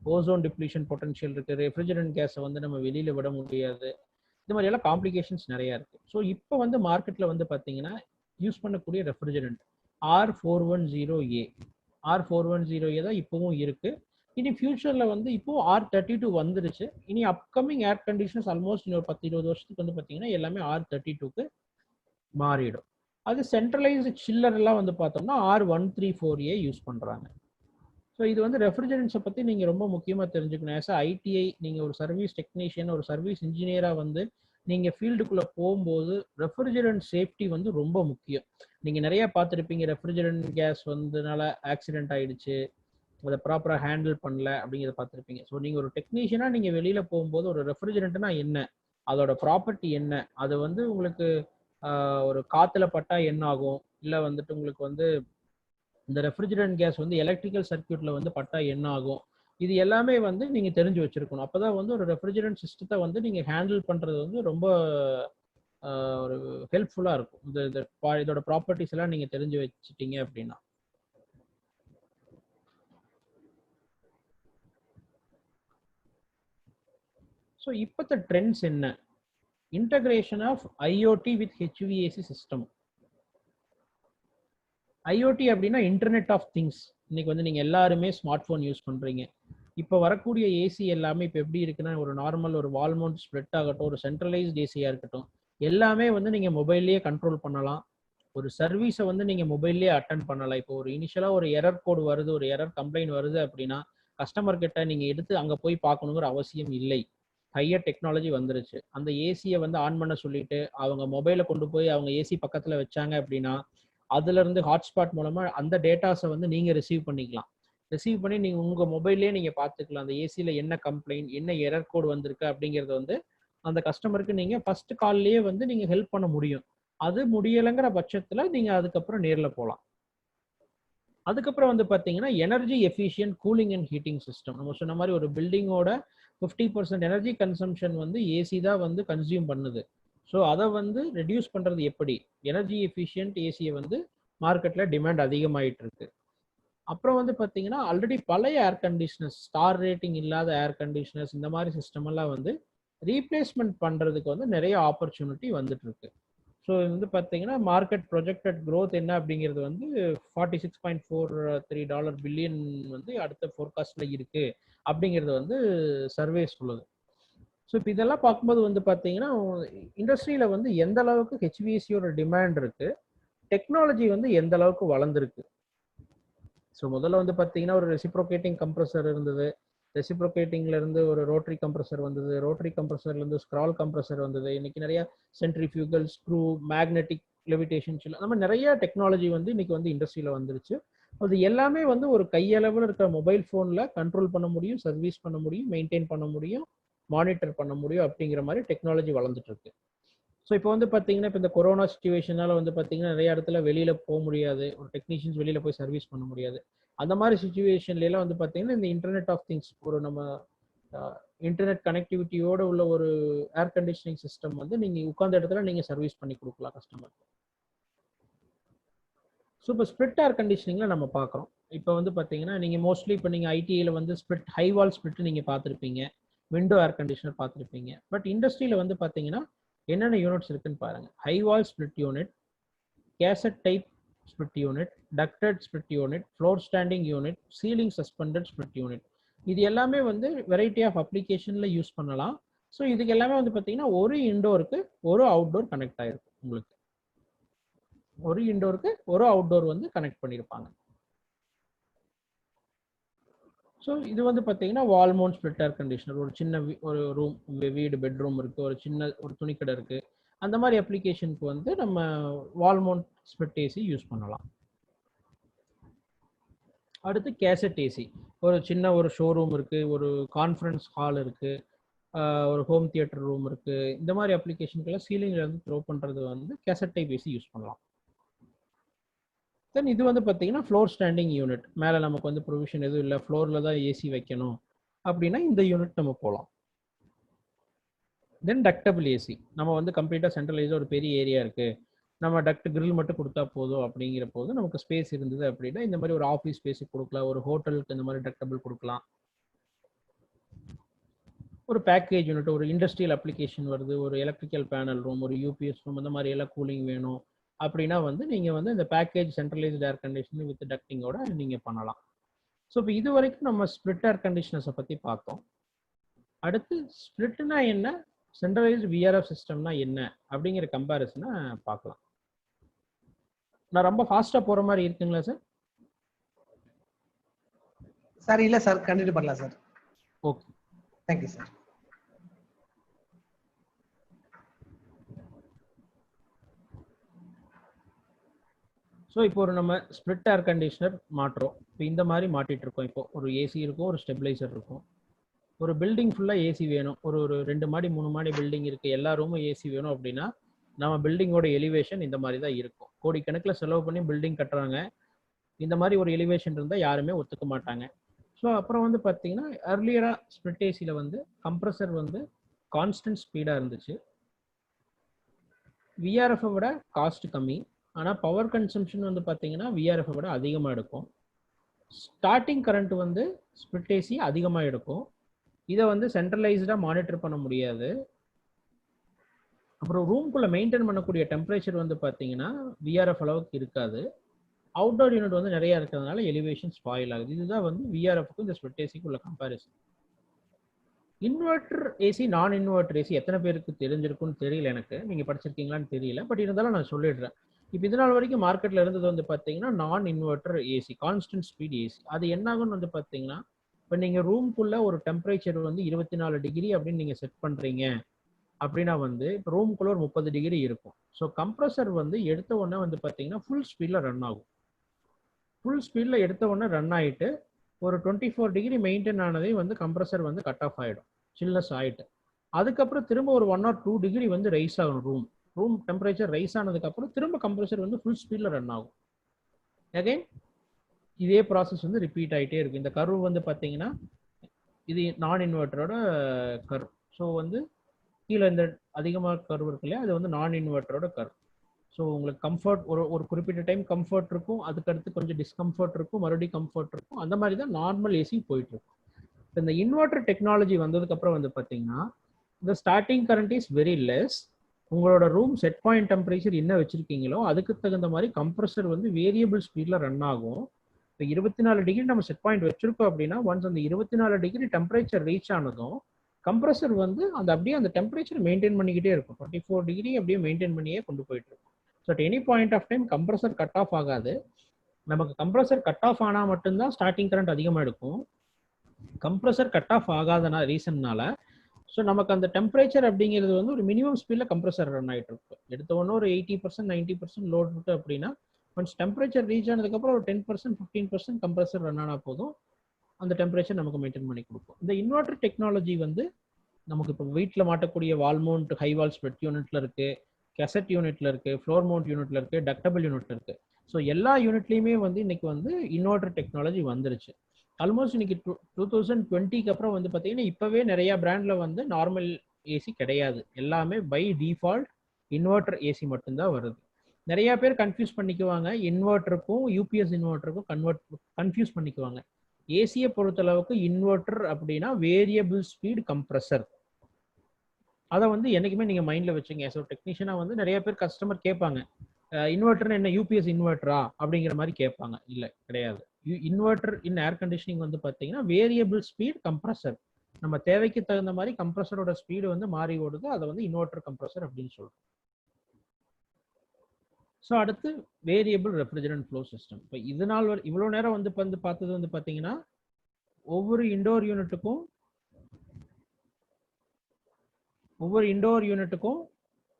ஓசோன் டிப்ளீஷன் பொட்டன்ஷியல் இருக்கு, ரெஃப்ரிஜரண்ட் கேஸை வந்து நம்ம வெளியில விட முடியாது. இந்த மாதிரி எல்லாம் காம்ப்ளிகேஷன்ஸ் நிறைய இருக்கு. ஸோ இப்போ வந்து மார்க்கெட்ல வந்து பார்த்தீங்கன்னா யூஸ் பண்ணக்கூடிய ரெஃப்ரிஜரண்ட் R410A தான் இப்பவும் இருக்கு. இனி ஃபியூச்சர்ல வந்து இப்போ R32 வந்துருச்சு. இனி அப்கமிங் ஏர் கண்டிஷனர்ஸ் ஆல்மோஸ்ட் இன்னொரு 10-20 வருஷத்துக்கு வந்து பார்த்தீங்கன்னா எல்லாமே R32க்கு மாறிடும். அது சென்ட்ரலைஸ்டு சில்லர் எல்லாம் வந்து பார்த்தோம்னா R134A யூஸ் பண்றாங்க. ஸோ இது வந்து ரெஃப்ரிஜரன்ஸை பற்றி நீங்கள் ரொம்ப முக்கியமாக தெரிஞ்சுக்கணும். ஆஸ் ஐடிஐ நீங்கள் ஒரு சர்வீஸ் டெக்னீஷியன், ஒரு சர்வீஸ் இன்ஜினியராக வந்து நீங்கள் ஃபீல்டுக்குள்ளே போகும்போது ரெஃப்ரிஜரண்ட் சேஃப்டி வந்து ரொம்ப முக்கியம். நீங்கள் நிறையா பார்த்துருப்பீங்க, ரெஃப்ரிஜரண்ட் கேஸ் வந்ததுனால ஆக்சிடென்ட் ஆகிடுச்சு, அதை ப்ராப்பராக ஹேண்டில் பண்ணல அப்படிங்கிறத பார்த்துருப்பீங்க. ஸோ நீங்கள் ஒரு டெக்னீஷியனாக நீங்கள் வெளியில் போகும்போது ஒரு ரெஃப்ரிஜரண்ட்னா என்ன, அதோட ப்ராப்பர்ட்டி என்ன, அது வந்து உங்களுக்கு ஒரு காற்றுல பட்டா என்ன ஆகும், இல்லை வந்துட்டு உங்களுக்கு வந்து இந்த ரெஃப்ரிஜரண்ட் கேஸ் வந்து எலக்ட்ரிக்கல் சர்க்யூட்ல வந்து பட்டா என்ன ஆகும், இது எல்லாமே வந்து நீங்க தெரிஞ்சு வச்சிருக்கணும். அப்பதான் வந்து ஒரு ரெஃப்ரிஜரண்ட் சிஸ்டத்தை வந்து நீங்க ஹேண்டில் பண்றது வந்து ரொம்ப ஒரு ஹெல்ப்ஃபுல்லா இருக்கும். இதோட ப்ராப்பர்ட்டிஸ் எல்லாம் நீங்க தெரிஞ்சு வச்சுட்டீங்க அப்படின்னா. ஸோ இப்போத்த ட்ரெண்ட்ஸ் என்ன, integration of IOT with HVAC system. IOT அப்படின்னா இன்டர்நெட் ஆஃப் திங்ஸ். இன்னைக்கு வந்து நீங்க எல்லாருமே ஸ்மார்ட் போன் யூஸ் பண்றீங்க. இப்போ வரக்கூடிய ஏசி எல்லாமே இப்போ எப்படி இருக்குன்னா, ஒரு நார்மல் ஒரு வால் மவுண்ட் ஸ்ப்ளிட் ஆகட்டும், ஒரு சென்ட்ரலைஸ்ட் ஏசியா இருக்கட்டும், எல்லாமே வந்து நீங்க மொபைல்லேயே கண்ட்ரோல் பண்ணலாம். ஒரு சர்வீஸை வந்து நீங்க மொபைல்லேயே அட்டன் பண்ணலாம். இப்போ ஒரு இனிஷியலா ஒரு எரர் கோடு வருது, ஒரு எரர் கம்ப்ளைண்ட் வருது அப்படின்னா கஸ்டமர் கிட்ட நீங்க எடுத்து அங்க போய் பார்க்கணுங்கிற அவசியம் இல்லை. ஹையர் டெக்னாலஜி வந்துருச்சு. அந்த ஏசியை வந்து ஆன் பண்ண சொல்லிட்டு அவங்க மொபைலை கொண்டு போய் அவங்க ஏசி பக்கத்துல வச்சாங்க அப்படின்னா அதுல இருந்து ஹாட்ஸ்பாட் மூலமா அந்த டேட்டாஸை வந்து நீங்க ரிசீவ் பண்ணிக்கலாம். ரிசீவ் பண்ணி நீங்க உங்க மொபைல்லேயே நீங்க பார்த்துக்கலாம் அந்த ஏசியில என்ன கம்ப்ளைண்ட், என்ன எரர் கோடு வந்திருக்கு அப்படிங்கறத வந்து அந்த கஸ்டமருக்கு நீங்க ஃபர்ஸ்ட் கால்லயே வந்து நீங்க ஹெல்ப் பண்ண முடியும். அது முடியலைங்கிற பட்சத்துல நீங்க அதுக்கப்புறம் நேர்ல போகலாம். அதுக்கப்புறம் வந்து பார்த்தீங்கன்னா energy efficient cooling and heating system. நம்ம சொன்ன மாதிரி ஒரு பில்டிங்கோட 50% எனர்ஜி கன்சம்ஷன் வந்து ஏசி தான் வந்து கன்சியூம் பண்ணுது. ஸோ அதை வந்து ரெடியூஸ் பண்ணுறது எப்படி? எனர்ஜி எஃபிஷியன்ட் ஏசியை வந்து மார்க்கெட்டில் டிமாண்ட் அதிகமாயிட்டு இருக்கு. அப்புறம் வந்து பார்த்தீங்கன்னா ஆல்ரெடி பழைய ஏர் கண்டிஷனர்ஸ், ஸ்டார் ரேட்டிங் இல்லாத ஏர் கண்டிஷனர்ஸ், இந்த மாதிரி சிஸ்டம் எல்லாம் வந்து ரீப்ளேஸ்மெண்ட் பண்ணுறதுக்கு வந்து நிறைய ஆப்பர்ச்சுனிட்டி வந்துட்டு இருக்கு. ஸோ இது வந்து பார்த்தீங்கன்னா மார்க்கெட் ப்ரொஜெக்டட் க்ரோத் என்ன அப்படிங்கிறது வந்து $46.43 பில்லியன் வந்து அடுத்த ஃபோர்காஸ்ட்ல இருக்கு அப்படிங்கிறது வந்து சர்வே சொல்லுது. ஸோ இப்போ இதெல்லாம் பார்க்கும்போது வந்து பார்த்தீங்கன்னா இண்டஸ்ட்ரியில வந்து எந்த அளவுக்கு ஹெச்விஎஸ்சியோட டிமாண்ட் இருக்கு, டெக்னாலஜி வந்து எந்த அளவுக்கு வளர்ந்துருக்கு. ஸோ முதல்ல வந்து பார்த்தீங்கன்னா ஒரு ரெசிப்ரோகேட்டிங் கம்ப்ரஸர் இருந்தது. ரெசிப்ரோகேட்டிங்ல இருந்து ஒரு ரோட்டரி கம்ப்ரஸர் வந்தது. ரோட்டரி கம்ப்ரஸர்ல இருந்து ஸ்க்ரால் கம்ப்ரஸர் வந்தது. இன்னைக்கு நிறைய சென்ட்ரிஃபியூகல், ஸ்க்ரூ, மேக்னெட்டிக் லெவிடேஷன், அந்த மாதிரி நிறைய டெக்னாலஜி வந்து இன்னைக்கு வந்து இண்டஸ்ட்ரியில வந்துருச்சு. அது எல்லாமே வந்து ஒரு கையளவில் இருக்கிற மொபைல் ஃபோன்ல கண்ட்ரோல் பண்ண முடியும், சர்வீஸ் பண்ண முடியும், மெயின்டைன் பண்ண முடியும், மானிட்டர் பண்ண முடியும் அப்படிங்கிற மாதிரி டெக்னாலஜி வளர்ந்துட்டு இருக்கு. ஸோ இப்போ வந்து பார்த்தீங்கன்னா இப்போ இந்த கொரோனா சுச்சுவேஷனால வந்து பார்த்தீங்கன்னா நிறைய இடத்துல வெளியில போக முடியாது, ஒரு டெக்னீஷியன்ஸ் வெளியில போய் சர்வீஸ் பண்ண முடியாது. அந்த மாதிரி சுச்சுவேஷன்ல எல்லாம் வந்து பார்த்தீங்கன்னா இந்த இன்டர்நெட் ஆஃப் திங்ஸ், ஒரு நம்ம இன்டர்நெட் கனெக்டிவிட்டியோட உள்ள ஒரு ஏர் கண்டிஷனிங் சிஸ்டம் வந்து நீங்க உட்கார்ந்த இடத்துல நீங்க சர்வீஸ் பண்ணி கொடுக்கலாம் கஸ்டமருக்கு. ஸோ இப்போ ஸ்பிளிட் ஏர் கண்டிஷனிங்ல நம்ம பார்க்குறோம். இப்போ வந்து பார்த்தீங்கன்னா நீங்க மோஸ்ட்லி இப்போ நீங்க ஐடிஐல வந்து ஸ்பிளிட், ஹை வால் ஸ்பிளிட் நீங்க பார்த்துருப்பீங்க, விண்டோ ஏர் கண்டிஷனர் பார்த்துருப்பீங்க. பட் இண்டஸ்ட்ரியில வந்து பார்த்தீங்கன்னா என்னென்ன யூனிட்ஸ் இருக்குன்னு பாருங்க. ஹை வால் split unit, cassette type split unit, ducted split unit, floor standing unit, ceiling suspended split unit. இது எல்லாமே வந்து வெரைட்டி ஆஃப் அப்ளிகேஷன்ல யூஸ் பண்ணலாம். ஸோ இதுக்கு எல்லாமே வந்து பார்த்தீங்கன்னா ஒரு இன்டோருக்கு ஒரு அவுட்டோர் கனெக்ட் ஆயிருக்கும். உங்களுக்கு ஒரு இன்டோருக்கு ஒரு அவுட்டோர் வந்து கனெக்ட் பண்ணியிருப்பாங்க. ஸோ இது வந்து பார்த்தீங்கன்னா வால் மவுண்ட் ஸ்பிளிட் ஏர் கண்டிஷனர். ஒரு சின்ன ஒரு ரூம், வீடு பெட்ரூம் இருக்கு, ஒரு சின்ன ஒரு துணிக்கடை இருக்கு, அந்த மாதிரி அப்ளிகேஷனுக்கு வந்து நம்ம வால் மவுண்ட் ஸ்பிளிட் ஏசி யூஸ் பண்ணலாம். அடுத்து கேசட் ஏசி. ஒரு சின்ன ஒரு ஷோரூம் இருக்கு, ஒரு கான்ஃபரன்ஸ் ஹால் இருக்கு, ஒரு ஹோம் தியேட்டர் ரூம் இருக்கு, இந்த மாதிரி அப்ளிகேஷனுக்கெல்லாம் சீலிங்ல இருந்து த்ரோ பண்றது வந்து கேசட் டைப் ஏசி யூஸ் பண்ணலாம். தென் இது வந்து பார்த்தீங்கன்னா ஃப்ளோர் ஸ்டாண்டிங் யூனிட். மேலே நமக்கு வந்து ப்ரொவிஷன் எதுவும் இல்லை, ஃப்ளோரில் தான் ஏசி வைக்கணும் அப்படின்னா இந்த யூனிட் நம்ம போகலாம். தென் டக்டபிள் ஏசி. நம்ம வந்து கம்ப்ளீட்டாக சென்ட்ரலைஸாக ஒரு பெரிய ஏரியா இருக்குது, நம்ம டக்ட் கிரில் மட்டும் கொடுத்தா போதும் அப்படிங்கிற போது நமக்கு ஸ்பேஸ் இருந்தது அப்படின்னா இந்த மாதிரி ஒரு ஆஃபீஸ் ஸ்பேஸுக்கு கொடுக்கலாம், ஒரு ஹோட்டலுக்கு இந்த மாதிரி டக்டபிள் கொடுக்கலாம். ஒரு பேக்கேஜ் யூனிட், ஒரு இண்டஸ்ட்ரியல் அப்ளிகேஷன் வருது, ஒரு எலக்ட்ரிக்கல் பேனல் ரூம், ஒரு யூபிஎஸ் ரூம், இந்த மாதிரி எல்லாம் கூலிங் வேணும் அப்படின்னா வந்து நீங்கள் வந்து இந்த package centralised air conditioning with டக்டிங்கோட நீங்கள் பண்ணலாம். ஸோ இப்போ இது வரைக்கும் நம்ம ஸ்பிளிட் ஏர் கண்டிஷனர்ஸை பற்றி பார்த்தோம். அடுத்து ஸ்பிளிட்னா என்ன, சென்ட்ரலைஸ்டு விஆர்எஃப் சிஸ்டம்னா என்ன அப்படிங்கிற கம்பேரிசனை பார்க்கலாம். நான் ரொம்ப ஃபாஸ்ட்டாக போகிற மாதிரி இருக்குங்களா சார்? சார் இல்லை சார், கண்டினியூ பண்ணலாம் sir. Okay, thank you sir. So இப்போ ஒரு நம்ம ஸ்பிளிட் ஏர் கண்டிஷனர் மாட்டுறோம். இப்போ இந்த மாதிரி மாட்டிட்டு இருக்கோம். இப்போ ஒரு ஏசி இருக்கும், ஒரு ஸ்டெபிளைசர் இருக்கும். ஒரு பில்டிங் ஃபுல்லாக ஏசி வேணும், ஒரு 2 மாடி 3 மாடி பில்டிங் இருக்குது, எல்லா ரூமும் ஏசி வேணும் அப்படின்னா நம்ம பில்டிங்கோட எலிவேஷன் இந்த மாதிரி தான் இருக்கும். கோடிக்கணக்கில் செலவு பண்ணி பில்டிங் கட்டுறாங்க, இந்த மாதிரி ஒரு எலிவேஷன் இருந்தால் யாருமே ஒத்துக்க மாட்டாங்க. ஸோ அப்புறம் வந்து பார்த்தீங்கன்னா அர்லியராக ஸ்பிளிட் ஏசியில் வந்து கம்ப்ரஸர் வந்து கான்ஸ்டன்ட் ஸ்பீடாக இருந்துச்சு, விஆர்எஃப்பை விட காஸ்ட் கம்மி, ஆனால் பவர் கன்சம்ஷன் வந்து பார்த்தீங்கன்னா விஆர்எஃப்பை விட அதிகமாக எடுக்கும். ஸ்டார்டிங் கரண்ட் வந்து ஸ்பிளிட் ஏசி அதிகமாக எடுக்கும். இதை வந்து சென்ட்ரலைஸ்டாக மானிட்டர் பண்ண முடியாது. அப்புறம் ரூம்குள்ளே மெயின்டைன் பண்ணக்கூடிய டெம்பரேச்சர் வந்து பார்த்தீங்கன்னா விஆர்எஃப் அளவுக்கு இருக்காது. அவுட்டோர் யூனிட் வந்து நிறைய இருக்கிறதுனால எலிவேஷன் ஸ்பாயில் ஆகுது. இதுதான் வந்து விஆர்எஃப்க்கு இந்த ஸ்பிளிட் ஏசிக்கு உள்ள கம்பேரிசன். இன்வெர்டர் ஏசி, நான் இன்வெர்டர் ஏசி எத்தனை பேருக்கு தெரிஞ்சிருக்குன்னு தெரியல, எனக்கு நீங்கள் படிச்சிருக்கீங்களான்னு தெரியல, பட் இருந்தாலும் நான் சொல்லிடுறேன். இப்போ இதனால் வரைக்கும் மார்க்கெட்டில் இருந்தது வந்து பார்த்தீங்கன்னா நான் inverter AC, constant speed AC. அது என்னாகும்னு வந்து பார்த்தீங்கன்னா இப்போ நீங்கள் ரூம்குள்ளே ஒரு டெம்பரேச்சர் வந்து 24 டிகிரி அப்படின்னு நீங்கள் செட் பண்ணுறீங்க அப்படின்னா வந்து இப்போ ரூம்குள்ளே ஒரு 30 டிகிரி இருக்கும். ஸோ கம்ப்ரஸர் வந்து எடுத்த உடனே வந்து பார்த்தீங்கன்னா ஃபுல் ஸ்பீடில் ரன் ஆகும். ஃபுல் ஸ்பீடில் எடுத்த உடனே ரன் ஆகிட்டு ஒரு 24 டிகிரி மெயின்டைன் ஆனதே வந்து கம்ப்ரஸர் வந்து கட் ஆஃப் ஆகிடும், சில்னஸ் ஆகிட்டு. அதுக்கப்புறம் திரும்ப ஒரு 1 or 2 டிகிரி வந்து ரைஸ் ஆகும். ரூம் டெம்பரேச்சர் ரைஸ் ஆனதுக்கப்புறம் திரும்ப கம்ப்ரஸர் வந்து ஃபுல் ஸ்பீடில் ரன் ஆகும். அகைன் இதே ப்ராசஸ் வந்து ரிப்பீட் ஆகிட்டே இருக்கும். இந்த கர்வ் வந்து பார்த்தீங்கன்னா இது நான் இன்வெர்ட்டரோட கர்வ். ஸோ வந்து கீழே இந்த அதிகமாக கர்வ் இருக்கு இல்லையா, அது வந்து நான் இன்வெர்ட்டரோட கர்வ். ஸோ உங்களுக்கு கம்ஃபர்ட் ஒரு குறிப்பிட்ட டைம் கம்ஃபர்ட் இருக்கும், அதுக்கடுத்து கொஞ்சம் டிஸ்கம்ஃபர்ட் இருக்கும், மறுபடியும் கம்ஃபர்ட் இருக்கும். அந்த மாதிரி தான் நார்மல் ஏசி போயிட்டு இருக்கும். இந்த இன்வெர்ட்டர் டெக்னாலஜி வந்ததுக்கப்புறம் வந்து பார்த்தீங்கன்னா இந்த starting current is very less. உங்களோட ரூம் செட் பாயிண்ட் டெம்பரேச்சர் என்ன வச்சிருக்கீங்களோ அதுக்கு தகுந்த மாதிரி கம்ப்ரஸர் வந்து வேரியபிள் ஸ்பீடில் ரன் ஆகும். இப்போ 24 டிகிரி நம்ம செட் பாயிண்ட் வச்சிருக்கோம் அப்படின்னா ஒன்ஸ் அந்த 24 டிகிரி டெம்பரேச்சர் ரீச் ஆனதும் கம்ப்ரஸர் வந்து அப்படியே அந்த டெம்பரேச்சர் மெயின்டைன் பண்ணிக்கிட்டே இருக்கும். 24 டிகிரி அப்படியே மெயின்டைன் பண்ணியே கொண்டு போயிட்டு இருக்கும். So at any point of time compressor cut off ஆகாது. நமக்கு கம்ப்ரஸர் கட் ஆஃப் ஆனால் மட்டும்தான் ஸ்டார்டிங் கரண்ட் அதிகமாக எடுக்கும். கம்ப்ரஸர் கட் ஆஃப் ஆகாத ரீசன்னால ஸோ நமக்கு அந்த டெம்பரேச்சர் அப்படிங்கிறது வந்து ஒரு மினிமம் ஸ்பீடில் கம்ப்ரஸர் ரன் ஆகிட்டு இருக்கும். எடுத்த ஒன்று ஒரு 80% 90% லோட் இருக்கு அப்படின்னா ஒன்ஸ் டெம்பரேச்சர் ரீச் ஆனதுக்கப்புறம் ஒரு 10% 15% கம்ப்ரஸர் ரன் ஆனால் போதும், அந்த டெம்பரேச்சர் நமக்கு மெயின்டைன் பண்ணி கொடுக்கும். இந்த இன்வெர்டர் டெக்னாலஜி வந்து நமக்கு இப்போ வீட்டில் மாட்டக்கூடிய wall mount high wall split யூனிட்ல இருக்கு, கெசட் யூனிட்ல இருக்கு, ஃப்ளோர் மவுண்ட் யூனிட்ல இருக்கு, டக்டபிள் யூனிட்ல இருக்கு. ஸோ எல்லா யூனிட்லையுமே வந்து இன்னைக்கு வந்து இன்வெர்டர் டெக்னாலஜி வந்துருச்சு. ஆல்மோஸ்ட் இன்னைக்கு 2020க்கு அப்புறம் வந்து பார்த்தீங்கன்னா இப்போவே நிறைய பிராண்ட்ல வந்து நார்மல் ஏசி கிடையாது, எல்லாமே பை டிஃபால்ட் இன்வெர்டர் ஏசி மட்டும்தான் வருது. நிறைய பேர் கன்ஃபியூஸ் பண்ணிக்குவாங்க, இன்வெர்டருக்கும் யூபிஎஸ் இன்வெர்டருக்கும் கன்ஃபியூஸ் பண்ணிக்குவாங்க. ஏசியை பொறுத்தளவுக்கு இன்வெர்டர் அப்படின்னா வேரியபிள் ஸ்பீட் கம்ப்ரஸர். அதை வந்து என்னைக்குமே நீங்க மைண்ட்ல வச்சுங்க. ஸோ டெக்னீஷியனா வந்து நிறைய பேர் கஸ்டமர் கேட்பாங்க, இன்வெர்டர் என்ன யூபிஎஸ் இன்வெர்டரா அப்படிங்கிற மாதிரி கேட்பாங்க. இல்லை, கிடையாது. இன்வெர்டர் இன் ஏர் கண்டிஷனிங் வந்து பார்த்தீங்கன்னா வேரியபிள் ஸ்பீட் கம்ப்ரஸர். நம்ம தேவைக்கு தகுந்த மாதிரி கம்ப்ரஸரோட ஸ்பீடு வந்து மாறி ஓடுது, அதை வந்து இன்வெர்டர் கம்ப்ரஸர் அப்படின்னு சொல்றோம். ஸோ அடுத்து வேரியபிள் ரெஃப்ரிஜரண்ட் ஃப்ளோ சிஸ்டம். இப்போ இதனால் இவ்வளோ நேரம் வந்து பார்த்தது வந்து பார்த்தீங்கன்னா ஒவ்வொரு இண்டோர் யூனிட்டுக்கும்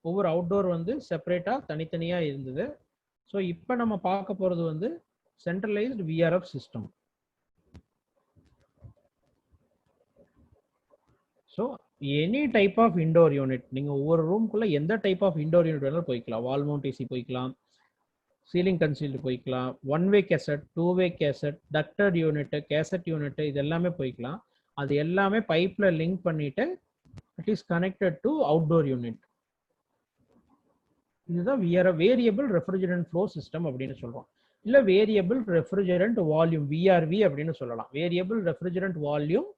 ஒவ்வொரு அவுட்டோர் வந்து செப்பரேட்டா தனித்தனியா இருந்தது. ஸோ இப்போ நம்ம பார்க்க போறது வந்து centralised VRF system. So any type of indoor unit, நீங்க ஒவ்வொரு ரூம்குள்ள எந்த டைப் ஆஃப் இண்டோர் யூனிட் வேணாலும் போய்க்கலாம். வால் மவுண்ட் ஏசி போய்க்கலாம், சீலிங் கன்சீல்டு போய்க்கலாம், one way cassette, two way cassette, ducted unit, cassette unit, இது எல்லாமே போய்க்கலாம். அது எல்லாமே பைப்ல லிங்க் பண்ணிட்டு it is connected to outdoor unit. இதுதான் வேரியபிள் ரெஃப்ரிஜரண்ட் ஃப்ளோ சிஸ்டம் அப்படின்னு சொல்றோம். இல்ல வேரியபிள் ரெஃப்ரிஜரண்ட் வால்யூம், விஆர்வி அப்படின்னு சொல்லலாம். Variable refrigerant volume,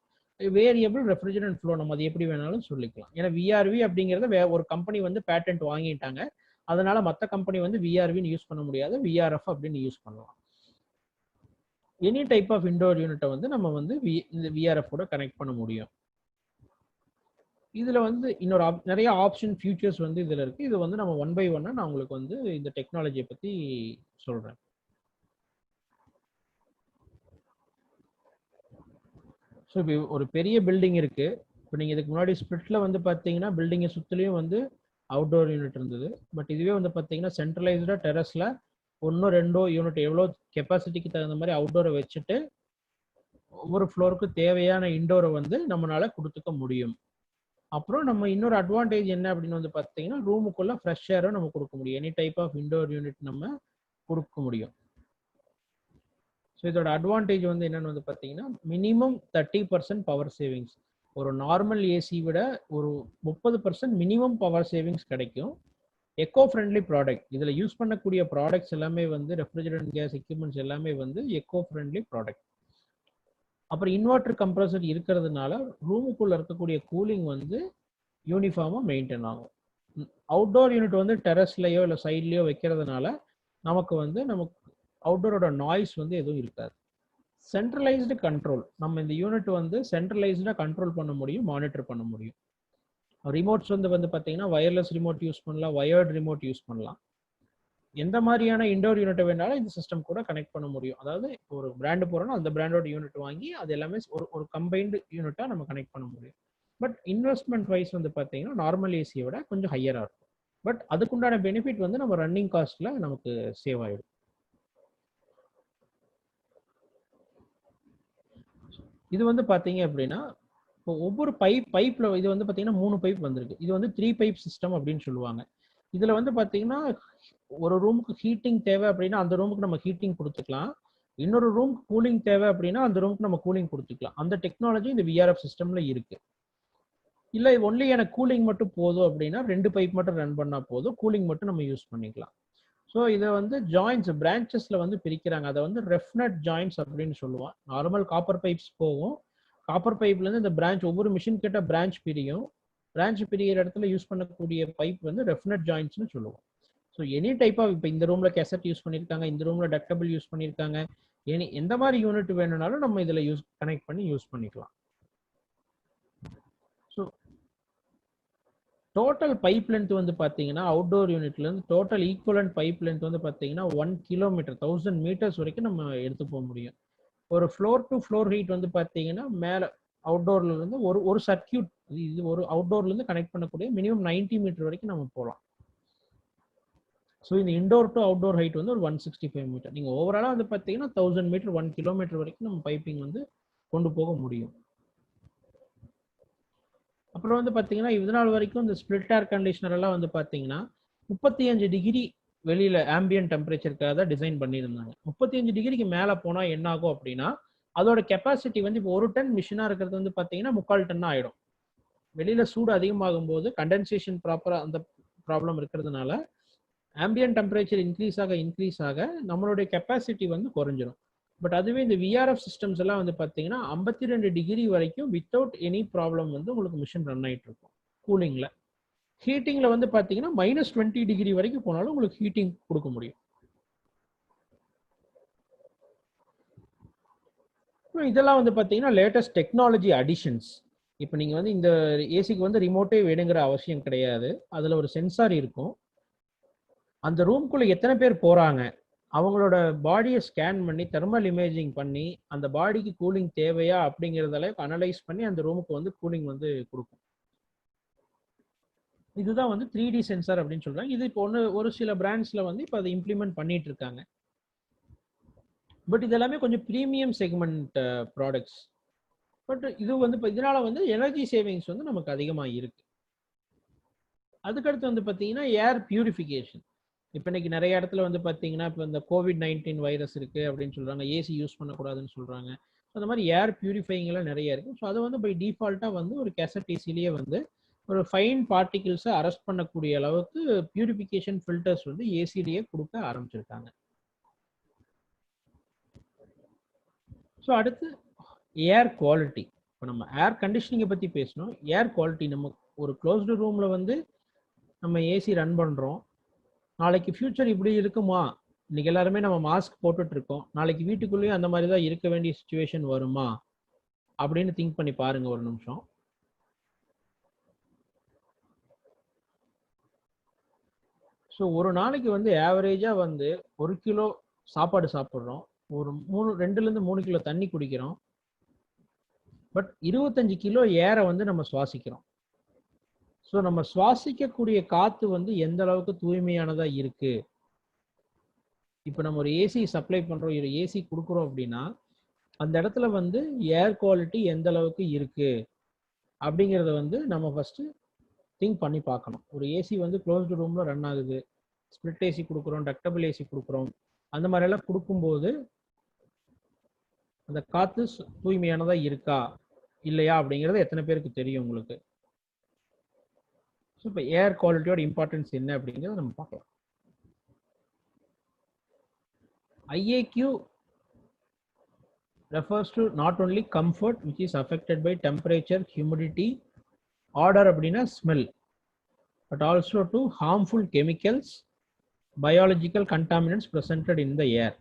variable refrigerant flow, நம்ம அது எப்படி வேணாலும் சொல்லிக்கலாம். ஏன்னா விஆர்வி அப்படிங்கறத ஒரு கம்பெனி வந்து பேட்டன்ட் வாங்கிட்டாங்க, அதனால மற்ற கம்பெனி வந்து விஆர்வின்னு யூஸ் பண்ண முடியாது, விஆர்எஃப் அப்படின்னு யூஸ் பண்ணலாம். எனி டைப் ஆஃப் இண்டோர் யூனிட்டை வந்து நம்ம வந்து இந்த விஆர்எஃப் கூட கனெக்ட் பண்ண முடியும். இதுல வந்து இன்னொரு நிறைய ஆப்ஷன் ஃபியூச்சர்ஸ் வந்து இதுல இருக்கு. இது வந்து நம்ம ஒன் பை ஒன்னா நான் உங்களுக்கு வந்து இந்த டெக்னாலஜியை பத்தி சொல்றேன். ஸோ இப்போ ஒரு பெரிய பில்டிங் இருக்கு. இப்போ நீங்க இதுக்கு முன்னாடி ஸ்பிளிட்ல வந்து பாத்தீங்கன்னா பில்டிங்கை சுத்திலையும் வந்து அவுட்டோர் யூனிட் இருந்தது. பட் இதுவே வந்து பாத்தீங்கன்னா சென்ட்ரலைஸ்டா டெரஸ்ல ஒன்னோ ரெண்டோ யூனிட் எவ்வளோ கெப்பாசிட்டிக்கு தகுந்த மாதிரி அவுட்டோரை வச்சுட்டு ஒவ்வொரு ஃப்ளோருக்கு தேவையான இண்டோரை வந்து நம்மளால கொடுத்துக்க முடியும். அப்புறம் நம்ம இன்னொரு அட்வான்டேஜ் என்ன அப்படின்னு வந்து பார்த்தீங்கன்னா ரூமுக்குள்ள ஃப்ரெஷ் ஏரும் நம்ம கொடுக்க முடியும். Any type of indoor unit நம்ம கொடுக்க முடியும். ஸோ இதோட அட்வான்டேஜ் வந்து என்னன்னு வந்து பார்த்தீங்கன்னா மினிமம் 30% பவர் சேவிங்ஸ். ஒரு நார்மல் ஏசி விட ஒரு 30% மினிமம் பவர் சேவிங்ஸ் கிடைக்கும். Echo friendly product. இதில் யூஸ் பண்ணக்கூடிய ப்ராடக்ட்ஸ் எல்லாமே வந்து ரெஃப்ரிஜரண்ட் கேஸ் எக்யூப்மெண்ட்ஸ் எல்லாமே வந்து எக்கோ ஃப்ரெண்ட்லி ப்ராடக்ட். அப்புறம் இன்வெர்டர் கம்ப்ரஸர் இருக்கிறதுனால ரூமுக்குள்ள இருக்கக்கூடிய கூலிங் வந்து யூனிஃபார்மா மெயின்டைன் ஆகும். அவுட்டோர் யூனிட் வந்து டெரஸ்லயோ இல்லை சைட்லயோ வைக்கிறதுனால நமக்கு அவுட்டோரோட நாய்ஸ் வந்து எதுவும் இருக்காது. சென்ட்ரலைஸ்டு கண்ட்ரோல், நம்ம இந்த யூனிட் வந்து சென்ட்ரலைஸ்டா கண்ட்ரோல் பண்ண முடியும், மானிட்டர் பண்ண முடியும். ரிமோட்ஸ் வந்து பார்த்தீங்கன்னா வயர்லெஸ் ரிமோட் யூஸ் பண்ணலாம், வயர்டு ரிமோட் யூஸ் பண்ணலாம். எந்த மாதிரியான இண்டோர் யூனிட்டை வேணாலும் இந்த சிஸ்டம் கூட கனெக்ட் பண்ண முடியும். அதாவது ஒரு பிராண்டு போறோம்னா அந்த பிராண்டோட யூனிட் வாங்கி அது எல்லாமே ஒரு கம்பைன்டு யூனிட்டா நம்ம கனெக்ட் பண்ண முடியும். பட் இன்வெஸ்ட்மெண்ட் வைஸ் வந்து பார்த்தீங்கன்னா நார்மல் ஏசியை விட கொஞ்சம் ஹையரா இருக்கும். பட் அதுக்குண்டான பெனிஃபிட் வந்து நம்ம ரன்னிங் காஸ்ட்ல நமக்கு சேவ் ஆயிடும். இது வந்து பார்த்தீங்க அப்படின்னா இப்போ ஒவ்வொரு பைப்ல இது வந்து பார்த்தீங்கன்னா 3 பைப் வந்திருக்கு. இது வந்து 3 பைப் சிஸ்டம் அப்படின்னு சொல்லுவாங்க. இதுல வந்து பார்த்தீங்கன்னா ஒரு ரூமுக்கு ஹீட்டிங் தேவை அப்படின்னா அந்த ரூமுக்கு நம்ம ஹீட்டிங் கொடுத்துக்கலாம். இன்னொரு ரூம் கூலிங் தேவை அப்படின்னா அந்த ரூமுக்கு நம்ம கூலிங் கொடுத்துக்கலாம். அந்த டெக்னாலஜி இந்த விஆர்எஃப் சிஸ்டம்ல இருக்கு. இல்ல ஒன்லி எனக்கு கூலிங் மட்டும் போதும் அப்படின்னா 2 பைப் மட்டும் ரன் பண்ணா போதும், கூலிங் மட்டும் நம்ம யூஸ் பண்ணிக்கலாம். ஸோ இதை வந்து ஜாயின்ஸ் பிரான்ச்சஸ்ல வந்து பிரிக்கிறாங்க. அதை வந்து ரெஃப்னட் ஜாயின்ஸ் அப்படின்னு சொல்லுவோம். நார்மல் காப்பர் பைப்ஸ் போகும். காப்பர் பைப்ல இருந்து இந்த பிரான்ச் ஒவ்வொரு மிஷின் கிட்ட பிரான்ச் பிரியும். பிரான்ச் பிரியிற இடத்துல யூஸ் பண்ணக்கூடிய பைப் வந்து ரெஃப்னட் ஜாயின்ஸ்னு சொல்லுவோம். ஸோ எனி டைப் ஆஃப் இப்போ இந்த ரூம்ல கெசட் யூஸ் பண்ணியிருக்காங்க, இந்த ரூம்ல டக்டபிள் யூஸ் பண்ணியிருக்காங்க, எந்த மாதிரி யூனிட் வேணும்னாலும் நம்ம இதில் கனெக்ட் பண்ணி யூஸ் பண்ணிக்கலாம். ஸோ டோட்டல் பைப் லென்த் வந்து பார்த்தீங்கன்னா அவுட்டோர் யூனிட்ல இருந்து டோட்டல் ஈக்குவலன்ட் பைப் லென்த் வந்து பார்த்தீங்கன்னா 1 கிலோமீட்டர் 1000 மீட்டர்ஸ் வரைக்கும் நம்ம எடுத்து போக முடியும். ஒரு ஃப்ளோர் டு ஃப்ளோர் ஹைட் வந்து பார்த்தீங்கன்னா மேலே அவுட்டோர்ல இருந்து ஒரு சர்க்கியூட் இது ஒரு அவுட்டோர்ல இருந்து கனெக்ட் பண்ணக்கூடிய மினிமம் 90 மீட்டர் வரைக்கும் நம்ம போகலாம். ஸோ இந்த இன்டோர் டு அவுட்டோர் ஹைட் வந்து ஒரு 165 மீட்டர். நீங்கள் ஓவராலாக வந்து பார்த்தீங்கன்னா 1000 மீட்டர் 1 கிலோமீட்டர் வரைக்கும் நம்ம பைப்பிங் வந்து கொண்டு போக முடியும். அப்புறம் வந்து பார்த்தீங்கன்னா இது நாள் வரைக்கும் இந்த ஸ்பிளிட் ஏர் கண்டிஷனர் எல்லாம் வந்து பார்த்தீங்கன்னா 35 டிகிரி வெளியில ஆம்பியன்ட் டெம்பரேச்சருக்காக தான் டிசைன் பண்ணியிருந்தாங்க. 35 டிகிரிக்கு மேலே போனால் என்ன ஆகும் அப்படின்னா அதோட கெப்பாசிட்டி வந்து இப்போ 1 டன் மிஷினாக இருக்கிறது வந்து பார்த்தீங்கன்னா 3/4 டன் ஆகிடும். வெளியில சூடு அதிகமாகும் போது கண்டென்சேஷன் ப்ராப்பராக அந்த ப்ராப்ளம் இருக்கிறதுனால ஆம்பியன்ட் டெம்பரேச்சர் இன்க்ரீஸ் ஆக நம்மளுடைய கெப்பாசிட்டி வந்து குறைஞ்சிரும். பட் அதுவே இந்த விஆர்எஃப் சிஸ்டம்ஸ் எல்லாம் வந்து பார்த்தீங்கன்னா 52 டிகிரி வரைக்கும் வித்தவுட் எனி ப்ராப்ளம் வந்து உங்களுக்கு மிஷின் ரன் ஆகிட்டு இருக்கும். கூலிங்ல ஹீட்டிங்ல வந்து பார்த்தீங்கன்னா -20 டிகிரி வரைக்கும் போனாலும் உங்களுக்கு ஹீட்டிங் கொடுக்க முடியும். இதெல்லாம் வந்து பார்த்தீங்கன்னா லேட்டஸ்ட் டெக்னாலஜி அடிஷன்ஸ். இப்போ நீங்கள் வந்து இந்த ஏசிக்கு வந்து ரிமோட்டே வேணுங்கிற அவசியம் கிடையாது. அதில் ஒரு சென்சார் இருக்கும். அந்த ரூம்குள்ளே எத்தனை பேர் போகிறாங்க அவங்களோட பாடியை ஸ்கேன் பண்ணி தெர்மல் இமேஜிங் பண்ணி அந்த பாடிக்கு கூலிங் தேவையா அப்படிங்கிறதெல்லாம் அனலைஸ் பண்ணி அந்த ரூமுக்கு வந்து கூலிங் வந்து கொடுக்கும். இதுதான் வந்து 3D சென்சார் அப்படின்னு சொல்றாங்க. இது இப்போ ஒரு சில பிராண்ட்ஸ்ல வந்து இப்போ அதை இம்ப்ளிமெண்ட் பண்ணிட்டு இருக்காங்க. பட் இதெல்லாமே கொஞ்சம் ப்ரீமியம் செக்மெண்ட் ப்ராடக்ட்ஸ். பட் இது வந்து இப்போ இதனால வந்து எனர்ஜி சேவிங்ஸ் வந்து நமக்கு அதிகமாக இருக்கு. அதுக்கடுத்து வந்து பார்த்தீங்கன்னா ஏர் பியூரிஃபிகேஷன். இப்போ இன்னைக்கு நிறைய இடத்துல வந்து பார்த்தீங்கன்னா இப்போ இந்த COVID-19 வைரஸ் இருக்கு அப்படின்னு சொல்றாங்க, ஏசி யூஸ் பண்ணக்கூடாதுன்னு சொல்றாங்க. அந்த மாதிரி ஏர் பியூரிஃபைங் எல்லாம் நிறைய இருக்கு. ஸோ அதை வந்து பை டிஃபால்ட்டாக வந்து ஒரு கேசட் ஏசிலேயே வந்து ஒரு ஃபைன் பார்ட்டிகிள்ஸை அரெஸ்ட் பண்ணக்கூடிய அளவுக்கு பியூரிஃபிகேஷன் ஃபில்டர்ஸ் வந்து ஏசிலேயே கொடுக்க ஆரம்பிச்சிருக்காங்க. ஸோ அடுத்து ஏர் குவாலிட்டி. இப்போ நம்ம ஏர் கண்டிஷனிங்கை பற்றி பேசணும். ஏர் குவாலிட்டி நம்ம ஒரு க்ளோஸ்டு ரூமில் வந்து நம்ம ஏசி ரன் பண்ணுறோம். நாளைக்கு ஃபியூச்சர் இப்படி இருக்குமா? இன்னைக்கு எல்லாருமே நம்ம மாஸ்க் போட்டுட்டு இருக்கோம். நாளைக்கு வீட்டுக்குள்ளேயும் அந்த மாதிரி தான் இருக்க வேண்டிய சுச்சுவேஷன் வருமா அப்படின்னு திங்க் பண்ணி பாருங்க ஒரு நிமிஷம். ஸோ ஒரு நாளைக்கு வந்து ஆவரேஜாக வந்து 1 கிலோ சாப்பாடு சாப்பிட்றோம், ஒரு 2லேருந்து 3 கிலோ தண்ணி குடிக்கிறோம், பட் 25 கிலோ ஏரை வந்து நம்ம சுவாசிக்கிறோம். ஸோ நம்ம சுவாசிக்கக்கூடிய காற்று வந்து எந்த அளவுக்கு தூய்மையானதாக இருக்கு. இப்போ நம்ம ஒரு ஏசி சப்ளை பண்ணுறோம், ஒரு ஏசி கொடுக்குறோம் அப்படின்னா அந்த இடத்துல வந்து ஏர் குவாலிட்டி எந்த அளவுக்கு இருக்கு அப்படிங்கிறத வந்து நம்ம ஃபர்ஸ்ட் திங்க் பண்ணி பார்க்கணும். ஒரு ஏசி வந்து க்ளோஸ்டு ரூம்ல ரன் ஆகுது, ஸ்பிளிட் ஏசி கொடுக்குறோம், டக்டபிள் ஏசி கொடுக்குறோம், அந்த மாதிரியெல்லாம் கொடுக்கும்போது அந்த காற்று தூய்மையானதா இருக்கா இல்லையா அப்படிங்கிறது எத்தனை பேருக்கு தெரியும் உங்களுக்கு? ஸோ இப்போ ஏர் குவாலிட்டியோட இம்பார்ட்டன்ஸ் என்ன அப்படிங்கிறத நம்ம பார்க்கலாம். IAQ refers to not only comfort which is affected by temperature, humidity, odor அப்படின்னா smell, but also to harmful chemicals, biological contaminants presented in the air.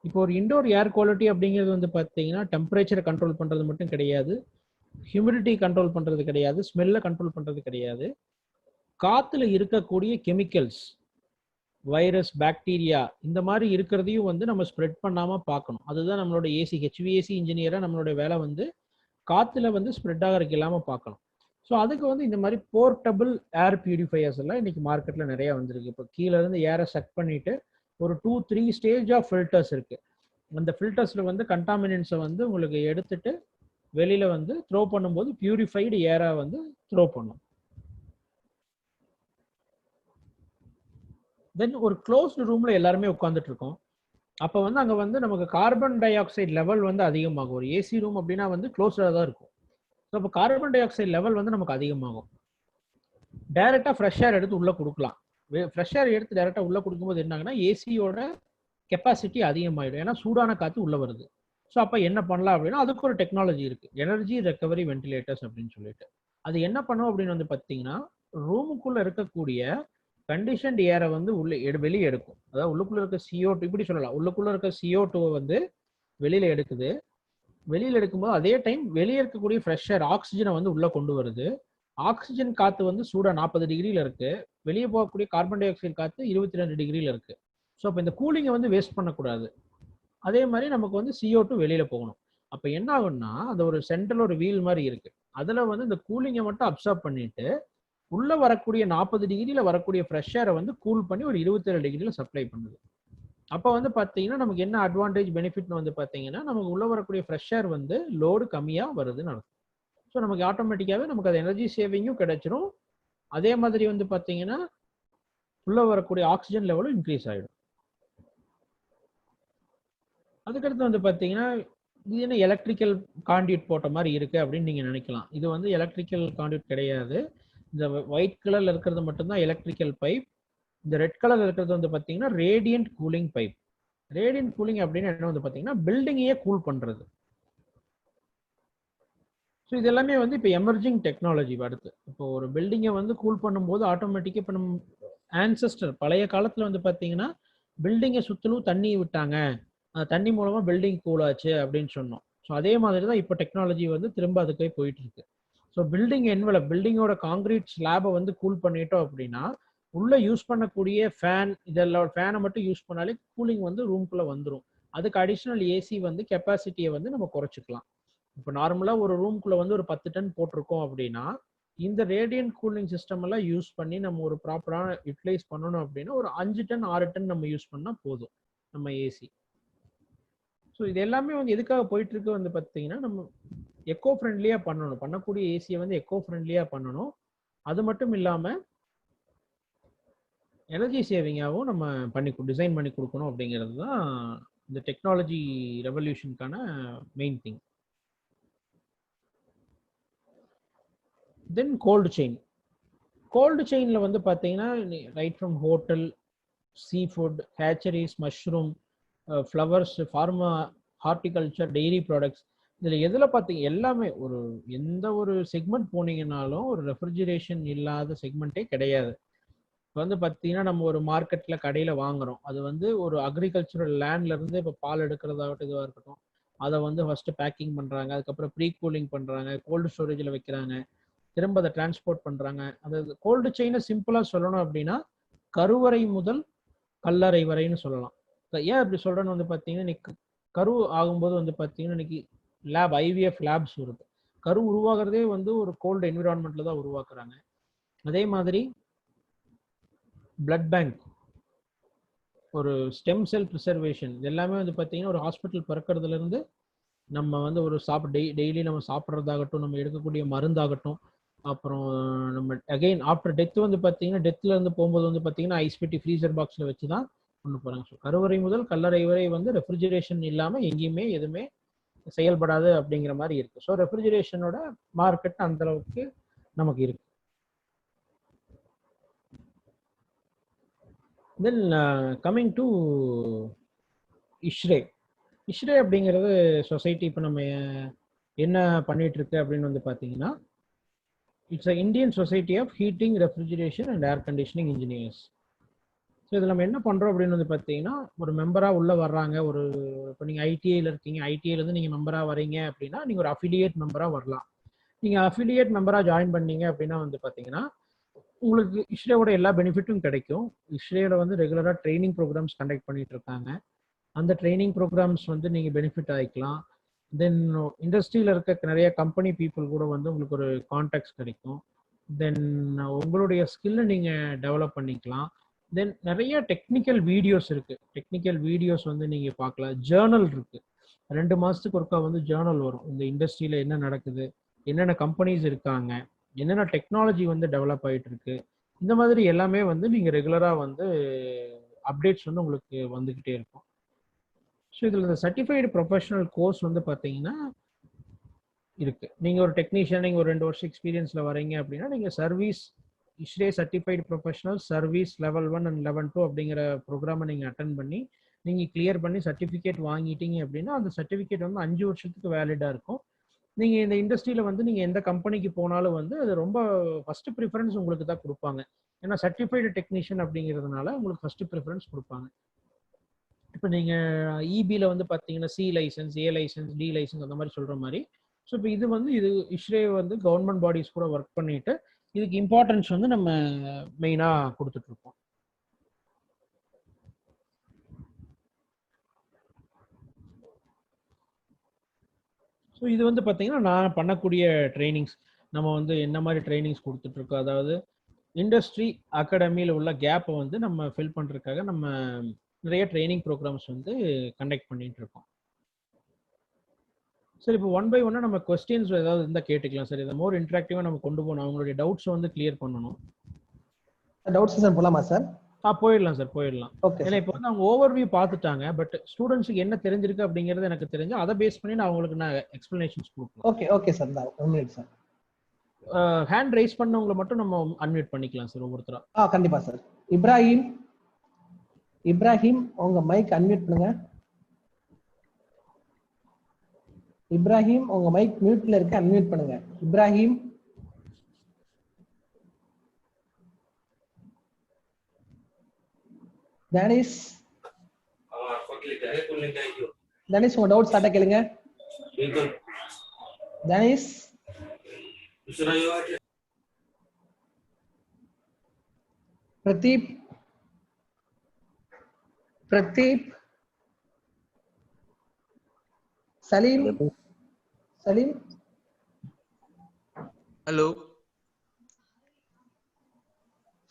இப்போ ஒரு இண்டோர் ஏர் குவாலிட்டி அப்படிங்கிறது வந்து பார்த்தீங்கன்னா டெம்பரேச்சரை கண்ட்ரோல் பண்ணுறது மட்டும் கிடையாது, ஹியூமிடிட்டி கண்ட்ரோல் பண்ணுறது கிடையாது, ஸ்மெல்லை கண்ட்ரோல் பண்ணுறது கிடையாது, காற்றுல இருக்கக்கூடிய கெமிக்கல்ஸ், வைரஸ், பாக்டீரியா இந்த மாதிரி இருக்கிறதையும் வந்து நம்ம ஸ்ப்ரெட் பண்ணாமல் பார்க்கணும். அதுதான் நம்மளோட HVAC இன்ஜினியராக நம்மளோட வேலை வந்து காற்றுல வந்து ஸ்ப்ரெட் ஆகிறதுக்கு இல்லாமல் பார்க்கணும். ஸோ அதுக்கு வந்து இந்த மாதிரி போர்ட்டபிள் ஏர் பியூரிஃபையர்ஸ் எல்லாம் இன்னைக்கு மார்க்கெட்டில் நிறைய வந்திருக்கு. இப்போ கீழே இருந்து ஏரை சக் பண்ணிட்டு ஒரு 2-3 ஸ்டேஜ் ஆஃப் ஃபில்டர்ஸ் இருக்கு. அந்த ஃபில்டர்ஸில் வந்து கண்டாமினன்ஸை வந்து உங்களுக்கு எடுத்துட்டு வெளியில வந்து த்ரோ பண்ணும்போது பியூரிஃபைடு ஏரா வந்து த்ரோ பண்ணும். தென் ஒரு க்ளோஸ்டு ரூம்ல எல்லாருமே உட்காந்துட்டு இருக்கோம். அப்போ வந்து அங்கே வந்து நமக்கு கார்பன் டை ஆக்சைடு லெவல் வந்து அதிகமாகும். ஒரு ஏசி ரூம் அப்படின்னா வந்து க்ளோஸ்டாக தான் இருக்கும். ஸோ அப்போ கார்பன் டை ஆக்சைடு லெவல் வந்து நமக்கு அதிகமாகும். டைரெக்டாக ஃப்ரெஷ் ஏர் எடுத்து உள்ளே கொடுக்கலாம். ஃப்ரெஷ் ஏர் எடுத்து டைரெக்டாக உள்ளே கொடுக்கும்போது என்னாங்கன்னா ஏசியோட கெப்பாசிட்டி அதிகமாகிடும். ஏன்னா சூடான காற்று உள்ளே வருது. ஸோ அப்போ என்ன பண்ணலாம் அப்படின்னா அதுக்கு ஒரு டெக்னாலஜி இருக்குது, எனர்ஜி ரெக்கவரி வென்டிலேட்டர்ஸ் அப்படின்னு சொல்லிட்டு. அது என்ன பண்ணும் அப்படின்னு வந்து பார்த்தீங்கன்னா ரூமுக்குள்ளே இருக்கக்கூடிய கண்டிஷன்ட் ஏரை வந்து வெளியே எடுக்கும். அதாவது உள்ளுக்குள்ள இருக்க CO2 இப்படி சொல்லலாம், உள்ளுக்குள்ள இருக்க CO2 வந்து வெளியில எடுக்குது. வெளியில எடுக்கும்போது அதே டைம் வெளியே இருக்கக்கூடிய ஃப்ரெஷ் ஏர் ஆக்சிஜனை வந்து உள்ள கொண்டு வருது. ஆக்சிஜன் காத்து வந்து சூடா 40 டிகிரியில இருக்கு. வெளியே போகக்கூடிய கார்பன் டை ஆக்சைடு காத்து 22 டிகிரியில இருக்கு. ஸோ அப்போ இந்த கூலிங்கை வந்து வேஸ்ட் பண்ணக்கூடாது. அதே மாதிரி நமக்கு வந்து CO2 வெளியில போகணும். அப்போ என்ன ஆகும்னா அது ஒரு சென்ட்ரல் ஒரு வீல் மாதிரி இருக்கு. அதுல வந்து இந்த கூலிங்கை மட்டும் அப்சர்வ் பண்ணிட்டு உள்ள வரக்கூடிய 40 டிகிரியில வரக்கூடிய ஃப்ரெஷ் ஏரை வந்து கூல் பண்ணி ஒரு 27 டிகிரியில சப்ளை பண்ணுது. அப்போ வந்து பார்த்தீங்கன்னா நமக்கு என்ன அட்வான்டேஜ் பெனிஃபிட்னு வந்து பார்த்தீங்கன்னா நமக்கு உள்ள வரக்கூடிய ஃப்ரெஷ் ஏர் வந்து லோடு கம்மியாக வருதுன்னு அர்த்தம். ஸோ நமக்கு ஆட்டோமேட்டிக்காகவே நமக்கு அது எனர்ஜி சேவிங்கும் கிடைச்சிரும். அதே மாதிரி வந்து பார்த்தீங்கன்னா உள்ள வரக்கூடிய ஆக்சிஜன் லெவலும் இன்க்ரீஸ் ஆகிடும். அதுக்கடுத்து வந்து பார்த்தீங்கன்னா இது என்ன எலக்ட்ரிக்கல் கான்டியூட் போட்ட மாதிரி இருக்கு அப்படின்னு நீங்க நினைக்கலாம். இது வந்து எலக்ட்ரிக்கல் கான்டியூட் கிடையாது. இந்த ஒயிட் கலர்ல இருக்கிறது மட்டும்தான் எலக்ட்ரிக்கல் பைப். இந்த ரெட் கலர்ல இருக்கிறது வந்து பார்த்தீங்கன்னா radiant cooling pipe. Radiant cooling அப்படின்னு என்ன வந்து பார்த்தீங்கன்னா பில்டிங்கையே கூல் பண்றது. ஸோ இது எல்லாமே வந்து இப்போ எமர்ஜிங் டெக்னாலஜி. அடுத்து இப்போ ஒரு பில்டிங்கை வந்து கூல் பண்ணும்போது ஆட்டோமேட்டிக்காக இப்போ நம்ம ஆன்செஸ்டர் பழைய காலத்தில் வந்து பார்த்தீங்கன்னா பில்டிங்கை சுற்றிலும் தண்ணி விட்டாங்க, அந்த தண்ணி மூலமா பில்டிங் கூல் ஆச்சு அப்படின்னு சொன்னோம். ஸோ அதே மாதிரி தான் இப்போ டெக்னாலஜி வந்து திரும்ப அதுக்கே போயிட்டு இருக்கு. ஸோ பில்டிங் என்வலப் பில்டிங்கோட காங்கிரீட் ஸ்லாபை வந்து கூல் பண்ணிட்டோம் அப்படின்னா உள்ள யூஸ் பண்ணக்கூடிய ஃபேன் இதெல்லாம் ஃபேனை மட்டும் யூஸ் பண்ணாலே கூலிங் வந்து ரூம்குள்ள வந்துடும். அதுக்கு அடிஷ்னல் ஏசி வந்து கெப்பாசிட்டியை வந்து நம்ம குறைச்சிக்கலாம். இப்போ நார்மலாக ஒரு ரூம்குள்ள வந்து ஒரு 10 டன் போட்டிருக்கோம் அப்படின்னா இந்த ரேடியன்ட் கூலிங் சிஸ்டம் எல்லாம் யூஸ் பண்ணி நம்ம ஒரு ப்ராப்பரான யூட்டிலைஸ் பண்ணணும் அப்படின்னா ஒரு 5 டன் 6 டன் நம்ம யூஸ் பண்ணால் போதும் நம்ம ஏசி. ஸோ இது எல்லாமே வந்து எதுக்காக போயிட்டு இருக்கு வந்து பார்த்தீங்கன்னா நம்ம எக்கோ ஃப்ரெண்ட்லியாக பண்ணணும், பண்ணக்கூடிய ஏசியை வந்து எக்கோ ஃப்ரெண்ட்லியாக பண்ணணும். அது மட்டும் இல்லாமல் எனர்ஜி சேவிங்காகவும் நம்ம டிசைன் பண்ணி கொடுக்கணும் அப்படிங்கிறது தான் இந்த டெக்னாலஜி ரெவல்யூஷனுக்கான main thing. Then gold chain. Gold செயினில் வந்து பார்த்தீங்கன்னா right from hotel, sea food, hatcheries, mushroom, flowers, pharma, horticulture, dairy products, இதில் எதில் பார்த்தீங்க எல்லாமே ஒரு எந்த ஒரு செக்மெண்ட் போனீங்கன்னாலும் ஒரு ரெஃப்ரிஜரேஷன் இல்லாத செக்மெண்ட்டே கிடையாது. இப்போ வந்து பார்த்தீங்கன்னா நம்ம ஒரு மார்க்கெட்டில் கடையில் வாங்குறோம், அது வந்து ஒரு அக்ரிகல்ச்சரல் லேண்ட்லேருந்து இப்போ பால் எடுக்கிறதாகட்டும் இதுவாக இருக்கட்டும் அதை வந்து ஃபஸ்ட்டு பேக்கிங் பண்ணுறாங்க, அதுக்கப்புறம் ப்ரீ கூலிங் பண்ணுறாங்க, கோல்டு ஸ்டோரேஜில் வைக்கிறாங்க, திரும்ப அதை டிரான்ஸ்போர்ட் பண்ணுறாங்க. அந்த கோல்டு செயினை சிம்பிளாக சொல்லணும் அப்படின்னா கருவறை முதல் கல்லறை வரைன்னு சொல்லலாம். ஏன் அப்படி சொல்கிறேன்னு வந்து பார்த்தீங்கன்னா இன்னைக்கு கரு ஆகும்போது வந்து பார்த்தீங்கன்னா இன்னைக்கு லேப் IVF லேப்ஸ் வருது. கரு உருவாகிறதே வந்து ஒரு கோல்டு என்விரான்மெண்ட்டில் தான் உருவாக்குறாங்க. அதே மாதிரி பிளட் பேங்க், ஒரு ஸ்டெம் செல் ப்ரிசர்வேஷன், இது எல்லாமே வந்து பார்த்தீங்கன்னா ஒரு ஹாஸ்பிட்டல் பிறக்கிறதுலேருந்து நம்ம வந்து ஒரு டெய்லி நம்ம சாப்பிட்றதாகட்டும், நம்ம எடுக்கக்கூடிய மருந்தாகட்டும், அப்புறம் நம்ம அகைன் ஆஃப்டர் டெத் வந்து பார்த்தீங்கன்னா டெத்தில் இருந்து போகும்போது வந்து பார்த்தீங்கன்னா ஐஸ் பெட்டி ஃப்ரீசர் பாக்ஸில் வச்சு தான் கொண்டு போகிறாங்க. ஸோ கருவறை முதல் கல்லறை வரை வந்து ரெஃப்ரிஜரேஷன் இல்லாமல் எங்கேயுமே எதுவுமே செயல்படாது அப்படிங்கிற மாதிரி இருக்கு. ஸோ ரெஃப்ரிஜரேஷனோட மார்க்கெட் அந்த அளவுக்கு நமக்கு இருக்கு. Then coming to இஷ்ரே. இஷ்ரே அப்படிங்கிறது சொசைட்டி இப்போ நம்ம என்ன பண்ணிட்டு இருக்கு அப்படின்னு வந்து பார்த்தீங்கன்னா it's a Indian society of heating, refrigeration and air conditioning engineers. So இதில் நம்ம என்ன பண்ணுறோம் அப்படின்னு வந்து பார்த்தீங்கன்னா ஒரு மெம்பராக உள்ளே வர்றாங்க. ஒரு இப்போ நீங்கள் ஐடிஐயில் இருக்கீங்க, ஐடிஐலேருந்து நீங்கள் மெம்பராக வரீங்க அப்படின்னா நீங்கள் ஒரு அஃபிலியேட் மெம்பராக வரலாம். நீங்கள் அஃபிலியேட் மெம்பராக ஜாயின் பண்ணீங்க அப்படின்னா வந்து பார்த்தீங்கன்னா உங்களுக்கு இஸ்ரேவோட எல்லா பெனிஃபிட்டும் கிடைக்கும். இஸ்ரேல வந்து ரெகுலராக ட்ரைனிங் ப்ரோக்ராம்ஸ் கண்டக்ட் பண்ணிட்டு இருக்காங்க. அந்த ட்ரைனிங் ப்ரோக்ராம்ஸ் வந்து நீங்கள் பெனிஃபிட் ஆகிக்கலாம். தென் இண்டஸ்ட்ரியில் இருக்க நிறைய கம்பெனி பீப்புள் கூட வந்து உங்களுக்கு ஒரு கான்டாக்ட்ஸ் கிடைக்கும். தென் உங்களுடைய ஸ்கில்லை நீங்கள் டெவலப் பண்ணிக்கலாம். தென் நிறைய டெக்னிக்கல் வீடியோஸ் இருக்குது. டெக்னிக்கல் வீடியோஸ் வந்து நீங்கள் பார்க்கலாம். ஜேர்னல் இருக்குது, 2 மாதத்துக்கு ஒருக்கா வந்து ஜேர்னல் வரும். இந்த இண்டஸ்ட்ரியில் என்ன நடக்குது, என்னென்ன கம்பெனிஸ் இருக்காங்க, என்னென்ன டெக்னாலஜி வந்து டெவலப் ஆகிட்டு இருக்கு, இந்த மாதிரி எல்லாமே வந்து நீங்கள் ரெகுலராக வந்து அப்டேட்ஸ் வந்து உங்களுக்கு வந்துக்கிட்டே இருக்கும். ஸோ இதில் இந்த சர்டிஃபைடு ப்ரொஃபஷனல் கோர்ஸ் வந்து பார்த்தீங்கன்னா இருக்கு. நீங்கள் ஒரு டெக்னீஷியன், நீங்கள் ஒரு 2 வருஷம் எக்ஸ்பீரியன்ஸில் வரீங்க அப்படின்னா நீங்கள் service ISRE certified professional service level 1 and level 2 அப்படிங்கிற ப்ரோக்ராமை நீங்கள் அட்டன் பண்ணி நீங்கள் கிளியர் பண்ணி சர்டிஃபிகேட் வாங்கிட்டீங்க அப்படின்னா அந்த சர்டிஃபிகேட் வந்து 5 வருஷத்துக்கு வேலிடாக இருக்கும். நீங்கள் இந்த இண்டஸ்ட்ரியில் வந்து நீங்கள் எந்த கம்பெனிக்கு போனாலும் வந்து அது ரொம்ப ஃபஸ்ட்டு ப்ரிஃபரன்ஸ் உங்களுக்கு தான் கொடுப்பாங்க. ஏன்னா சர்டிஃபைடு டெக்னீஷியன் அப்படிங்கிறதுனால உங்களுக்கு ஃபஸ்ட்டு ப்ரிஃபரன்ஸ் கொடுப்பாங்க. இப்போ நீங்கள் இபியில் வந்து பார்த்தீங்கன்னா C licence, A licence, D licence அந்த மாதிரி சொல்கிற மாதிரி. ஸோ இப்போ இது வந்து ISRE வந்து கவர்மெண்ட் பாடிஸ் கூட ஒர்க் பண்ணிட்டு இதுக்கு இம்பார்ட்டன்ஸ் வந்து நம்ம மெயினாக கொடுத்துட்ருக்கோம். ஸோ இது வந்து பார்த்தீங்கன்னா நான் பண்ணக்கூடிய ட்ரைனிங்ஸ். நம்ம வந்து என்ன மாதிரி ட்ரைனிங்ஸ் கொடுத்துட்ருக்கோம், அதாவது இண்டஸ்ட்ரி அகாடமியில் உள்ள கேப்பை வந்து நம்ம ஃபில் பண்ணுறதுக்காக நம்ம நிறைய ட்ரைனிங் ப்ரோக்ராம்ஸ் வந்து கண்டக்ட் பண்ணிட்டு இருக்கோம். சார் இப்போ 1 by 1 நம்ம கொஸ்டின்ஸ் ஏதாவது இருந்தால் கேட்டுக்கலாம் சார். இதை மோர் இன்ட்ராக்டிவாக நம்ம கொண்டு போகணும், அவங்களுடைய டவுட்ஸ் வந்து கிளியர் பண்ணணும். டவுட்ஸ் சார் போலாமா சார்? போயிடலாம் சார், போயிடலாம். ஓகே. ஏன்னா இப்போ வந்து அவங்க ஓவர்வியூ பார்த்துட்டாங்க, பட் ஸ்டூடெண்ட்ஸுக்கு என்ன தெரிஞ்சிருக்கு அப்படிங்கிறது எனக்கு தெரிஞ்சு அதை பேஸ் பண்ணி நான் அவங்களுக்கு நான் எக்ஸ்பிளனேஷன்ஸ் கொடுப்பேன். Okay okay sir. 1 minute sir. Hand raise பண்ணவங்களை மட்டும் நம்ம அன்மியூட் பண்ணிக்கலாம் சார் ஒவ்வொருத்தரா. கண்டிப்பா சார். இப்ராஹிம் உங்க மைக் அன்மியூட் பண்ணுங்க. இப்ராஹிம் உங்க மைக் மியூட்ல இருக்கு, அன்மியூட் பண்ணுங்க. இப்ராஹிம். தனிஷ் உங்க டவுட் ஸ்டார்ட்டா கேளுங்க. தனிஷ். பிரதீப். சலீம். ஹலோ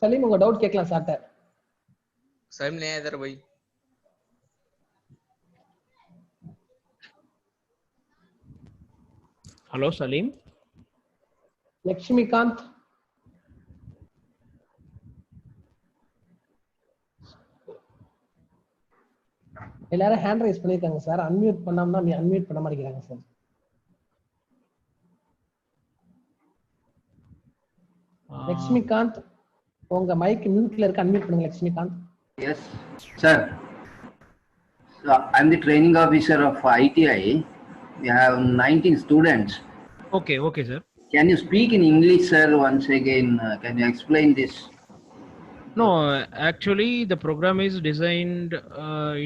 சலீம் உங்க டவுட் கேட்கலாம் சார்ட்ட. सलीम नहीं है इधर भाई. ஹலோ சலீம். லக்ஷ்மிகாந்த். எல்லாரும் ஹேண்ட் ரைஸ் பண்ணிருக்காங்க சார். அன்மியூட் பண்ணாம அன்மியூட் பண்ண மாட்டேங்கிறாங்க சார். லக்ஷ்மிகாந்த் உங்க மைக் மியூட்ல இருக்கு, அன்மியூட் பண்ணுங்க Laxmikanth. Yes, sir. So I'm the training officer of ITI. We have 19 students. Okay, sir. Can you speak in English, sir? Once again, can you explain this? No, actually the program is designed,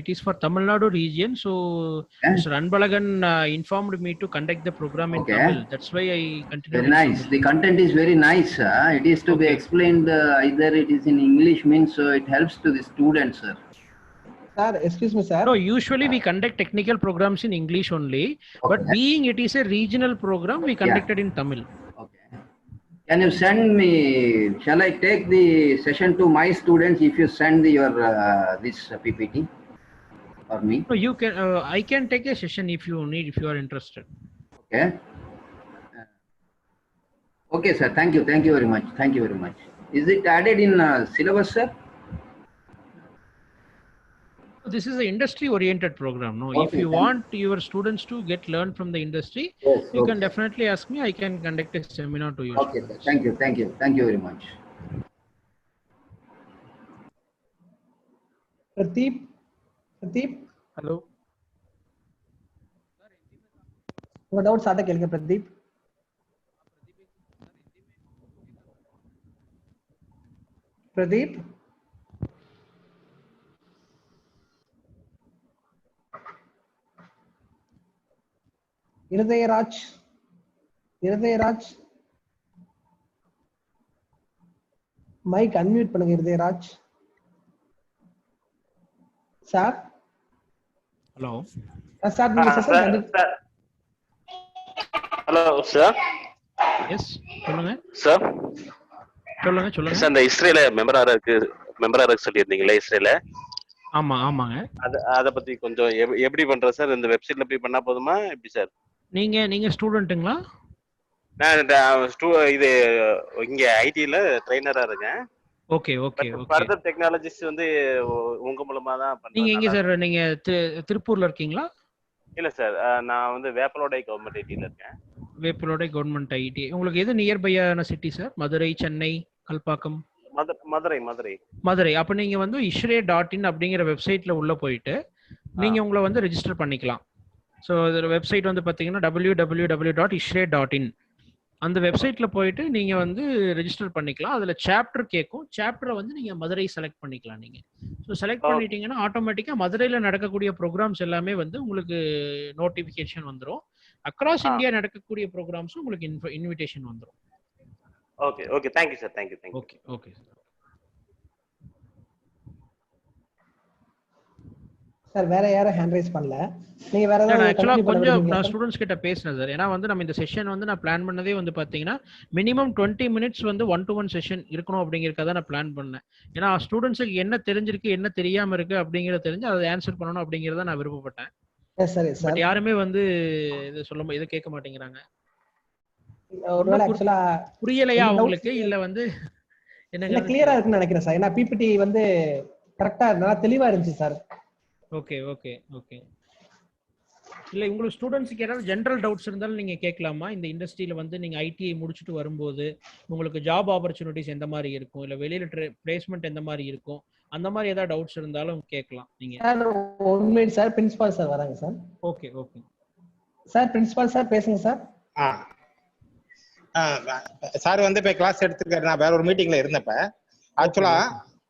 it is for Tamil Nadu region. So Mr. Anbalagan informed me to conduct the program in Tamil. That's why I continue. Very nice. The content is very nice. It is to be explained either it is in English means so it helps to the students, sir. Sir, excuse me, sir. No, usually we conduct technical programs in English only, but being it is a regional program, we conducted in Tamil. Can you send me, shall I take the session to my students if you send your this PPT for me? No, you can, I can take a session if you need, if you are interested. Okay. Okay, sir. Thank you very much. Is it added in syllabus, sir? This is an industry oriented program. No, Okay, if you want your students to get learn from the industry, Yes, you can definitely ask me. I can conduct a seminar to you. Okay, sir. Thank you very much. Pradeep. Hello. உங்க doubt ஸ்டார்ட்டா கேளுங்க Pradeep. Irudayaraj. Mic unmute பண்ணுங்க Irudayaraj. Sir. Hello. Sir நீங்க session hello sir. S சொல்லுங்க sir. சொல்லுங்க. Sir இந்த இஸ்ரேல மெம்பரா இருக்கு சொல்லியிருந்தீங்களே இஸ்ரேல. ஆமாங்க. அத பத்தி கொஞ்சம் எப்படி பண்றது சார்? இந்த வெப்சைட்ல போய் பண்ணா போதுமா எப்படி சார்? நீங்க ஸ்டூடெண்ட்டுங்களா? நான் இது இங்க ஐடில ட்ரெயினரா இருக்கேன். Okay okay okay. Further technologies வந்து உங்க மூலமா தான் நீங்க எங்க பண்றேன். சார்? நீங்க திருப்பூர்ல இருக்கீங்களா? இல்ல சார், நான் வந்து வேப்பலோடை கவர்மெண்ட் ஐடில இருக்கேன். Veppalodai government ID. உங்களுக்கு எது நியர்பையான சிட்டி சார்? மதுரை, சென்னை, கல்பாக்கம்? மதுரை. மதுரை. அப்ப நீங்க வந்து ishrey.in அப்படிங்கிற வெப்சைட்ல உள்ள போயிட்டு நீங்க உங்களை வந்து ரெஜிஸ்டர் பண்ணிக்கலாம். ஸோ இதோட வெப்சைட் வந்து பார்த்தீங்கன்னா www.ishrey.in. அந்த வெப்சைட்ல போயிட்டு நீங்க வந்து ரெஜிஸ்டர் பண்ணிக்கலாம். அதுல சாப்டர் கேட்கும். சாப்டரை வந்து நீங்க மதுரை செலக்ட் பண்ணிக்கலாம். நீங்க ஸோ செலக்ட் பண்ணிட்டீங்கன்னா ஆட்டோமேட்டிக்கா மதுரையில நடக்கக்கூடிய ப்ரோக்ராம்ஸ் எல்லாமே வந்து உங்களுக்கு நோட்டிபிகேஷன் வந்துடும். அக்ராஸ் இந்தியா நடக்கக்கூடிய ப்ரோக்ராம்ஸும் உங்களுக்கு இன்விடேஷன் வந்துடும். Okay okay, thank you sir, thank you. Okay okay sir. வேற யாரும் ஹேண்ட் ரைஸ் பண்ணல. நீங்க வேற நான் ஏதாவது ஆக்சுவலா continue பண்ண கொஞ்சம் விரும்புறீங்களா நான் சார்? ஸ்டூடெண்ட்ஸ் கிட்ட பேசினேன் சார். ஏன்னா வந்து நம்ம இந்த செஷன் வந்து நான் பிளான் பண்ணதே வந்து பாத்தீங்கன்னா மினிமம் 20 மினிட்ஸ் வந்து 1-to-1 செஷன் இருக்கணும் அப்படிங்கறத நான் பிளான் பண்ணேன். ஏன்னா ஸ்டூடெண்ட்ஸுக்கு என்ன தெரிஞ்சிருக்கு என்ன தெரியாம இருக்கு அப்படிங்கறத தெரிஞ்சு அதை ஆன்சர் பண்ணணும் அப்படிங்கறத நான் விருப்பப்பட்டேன். சரி பட் சார். யாருமே வந்து இது சொல்ல இதை கேட்க மாட்டேங்கிறாங்க. ஒருவேளை ஆக்சுவலா புரியலையா உங்களுக்கு இல்ல வந்து இல்ல என்னங்க? கிளியரா இருக்குன்னு நினைக்கிறேன் சார். ஏன்னா பிபிடி வந்து கரெக்டா நல்லா தெளிவா இருந்துச்சு சார். Okay okay okay. இல்ல உங்களுக்கு ஸ்டூடெண்ட்ஸ்க்கு ஏதாவது ஜெனரல் டவுட்ஸ் இருந்தாலும் நீங்க கேட்கலாமா? இந்த இண்டஸ்ட்ரியில வந்து நீங்க ஐடிஐ முடிச்சுட்டு வரும்போது உங்களுக்கு ஜாப் ஆப்பர்ச்சுனிட்டிஸ் எந்த மாதிரி இருக்கும், இல்ல வெளியில பிளேஸ்மெண்ட் எந்த மாதிரி இருக்கும், அந்த மாதிரி ஏதாவது டவுட்ஸ் இருந்தாலும் கேட்கலாம் நீங்க. Sir 1 minute sir. Principal sir வராங்க sir. Okay okay sir principal sir பேசுங்க சார். சார் வந்து இப்ப கிளாஸ் எடுத்துருக்காரு. நான் வேற ஒரு மீட்டிங்ல இருந்தப்ப ஆக்சுவலா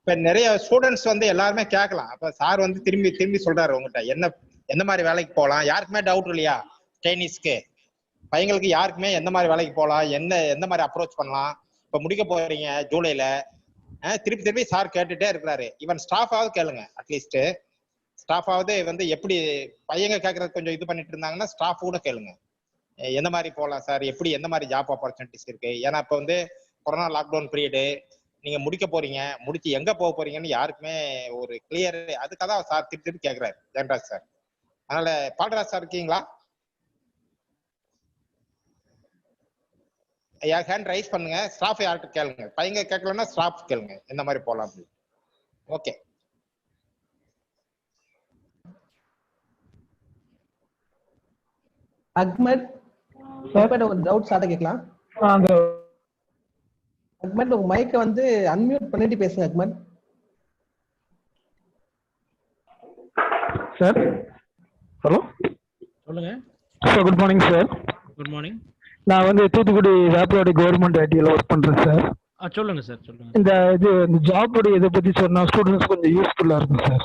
இப்ப நிறைய ஸ்டூடெண்ட்ஸ் வந்து எல்லாருமே கேட்கலாம். அப்ப சார் வந்து திரும்பி சொல்றாரு உங்ககிட்ட எந்த மாதிரி வேலைக்கு போகலாம். யாருக்குமே டவுட் இல்லையா? ட்ரைனிஸ்க்கு பையங்களுக்கு யாருக்குமே எந்த மாதிரி வேலைக்கு போகலாம், எந்த மாதிரி அப்ரோச் பண்ணலாம். இப்ப முடிக்க போறீங்க ஜூலைல. திருப்பி சார் கேட்டுட்டே இருக்கிறாரு. ஈவன் ஸ்டாஃபாவது கேளுங்க. அட்லீஸ்ட் ஸ்டாஃபாவது வந்து எப்படி பையங்க கேட்கறது கொஞ்சம் இது பண்ணிட்டு இருந்தாங்கன்னா ஸ்டாஃப் கூட கேளுங்க. எந்த மாதிரி போகலாம் சார், எப்படி எந்த மாதிரி ஜாப் ஆப்பர்ச்சுனிட்டிஸ் இருக்கு. ஏன்னா இப்ப வந்து கொரோனா லாக்டவுன் பீரியடு, நீங்க முடிக்க போறீங்க, முடிச்சு எங்க போக போறீங்கன்னு யாருக்குமே ஒரு கிளியர். அதுக்காக தான் சார் திருப்பி கேட்கிறாரு ஜெகன்ராஜ் சார். அதனால பால்ராஜ் சார் இருக்கீங்களா? ஹேண்ட் ரைஸ் பண்ணுங்க. ஸ்டாஃப் யார்கிட்ட கேளுங்க. பையங்க கேட்கலன்னா ஸ்டாஃப் கேளுங்க எந்த மாதிரி போகலாம் அப்படின்னு. ஓகே. அக்மத் ஒரு டவுட் சார்ட்ட கேட்கலாம். அக்மத் உங்க மைக்கை வந்து அன்மியூட் பண்ணிட்டு பேசுங்க அக்மத். சார் ஹலோ சொல்லுங்க sir. Good morning sir. Good morning. நான் வந்து தூத்துக்குடி வேப்பலோடை கவர்மெண்ட் ஐடியில் ஒர்க் பண்றேன் சார். சொல்லுங்க சார் சொல்லுங்க. இந்த ஜாப் இதை பத்தி சொன்னா ஸ்டூடெண்ட்ஸ் கொஞ்சம் யூஸ்ஃபுல்லா இருக்கும் சார்.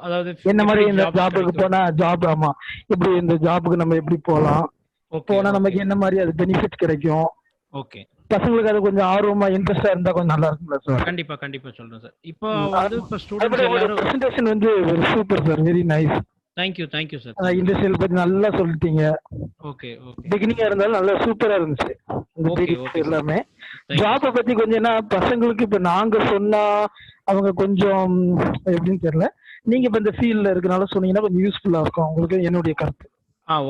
அதாவது என்ன மாதிரி இந்த ஜாபுக்கு போனா ஜாப் ஆமா இப்படி இந்த ஜாபுக்கு நம்ம எப்படி போலாம், போனா நமக்கு என்ன மாதிரி அது பெனிஃபிட் கிடைக்கும். ஓகே. பசங்களுக்கு அது கொஞ்சம் ஆர்வமா இன்ட்ரெஸ்டா இருந்தா கொஞ்சம் நல்லா இருக்கும்ல சார். கண்டிப்பா சொல்றேன் சார். இப்போ வந்து இப்ப ஸ்டூடண்ட்ஸ் எல்லாரும் பிரசன்டேஷன் வந்து super sir. Very nice. Thank you sir. Industrial பத்தி நல்லா சொல்லிட்டீங்க. Okay okay. பிகினிங்கா இருந்தாலும் நல்லா சூப்பரா இருந்துச்சு எல்லாமே. ஜாபை பத்தி கொஞ்சம் என்ன பசங்களுக்கு இப்ப நாங்க சொன்னா அவங்க கொஞ்சம் எப்படின்னு தெரியல. நீங்க இப்ப இந்த ஃபீல்ட்ல இருக்கனால சொன்னீங்கன்னா கொஞ்சம் யூஸ்ஃபுல்லா இருக்கும் உங்களுக்கு. என்னுடைய கருத்து.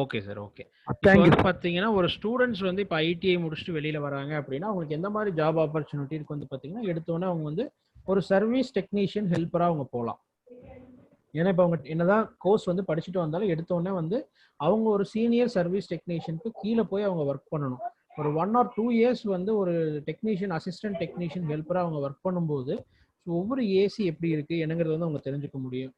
Okay sir. ஓகே. இப்போ பாத்தீங்கன்னா ஒரு ஸ்டூடெண்ட்ஸ் வந்து இப்போ ஐடிஐ முடிச்சுட்டு வெளியில வராங்க அப்படின்னா அவங்களுக்கு எந்த மாதிரி ஜாப் ஆப்பர்ச்சுனிட்டி இருக்கு வந்து பாத்தீங்கன்னா எடுத்தோன்னே அவங்க வந்து ஒரு சர்வீஸ் டெக்னீஷியன் ஹெல்ப்பரா அவங்க போகலாம். ஏன்னா இப்போ அவங்க என்னதான் கோர்ஸ் வந்து படிச்சுட்டு வந்தாலும் எடுத்தோடனே வந்து அவங்க ஒரு சீனியர் சர்வீஸ் டெக்னீஷியனுக்கு கீழே போய் அவங்க ஒர்க் பண்ணணும். ஒரு 1 or 2 years வந்து ஒரு டெக்னீஷியன் அசிஸ்டன்ட் டெக்னீஷியன் ஹெல்ப்பரா அவங்க ஒர்க் பண்ணும்போது ஒவ்வொரு ஏசி எப்படி இருக்கு என்னங்கிறது வந்து அவங்க தெரிஞ்சுக்க முடியும்.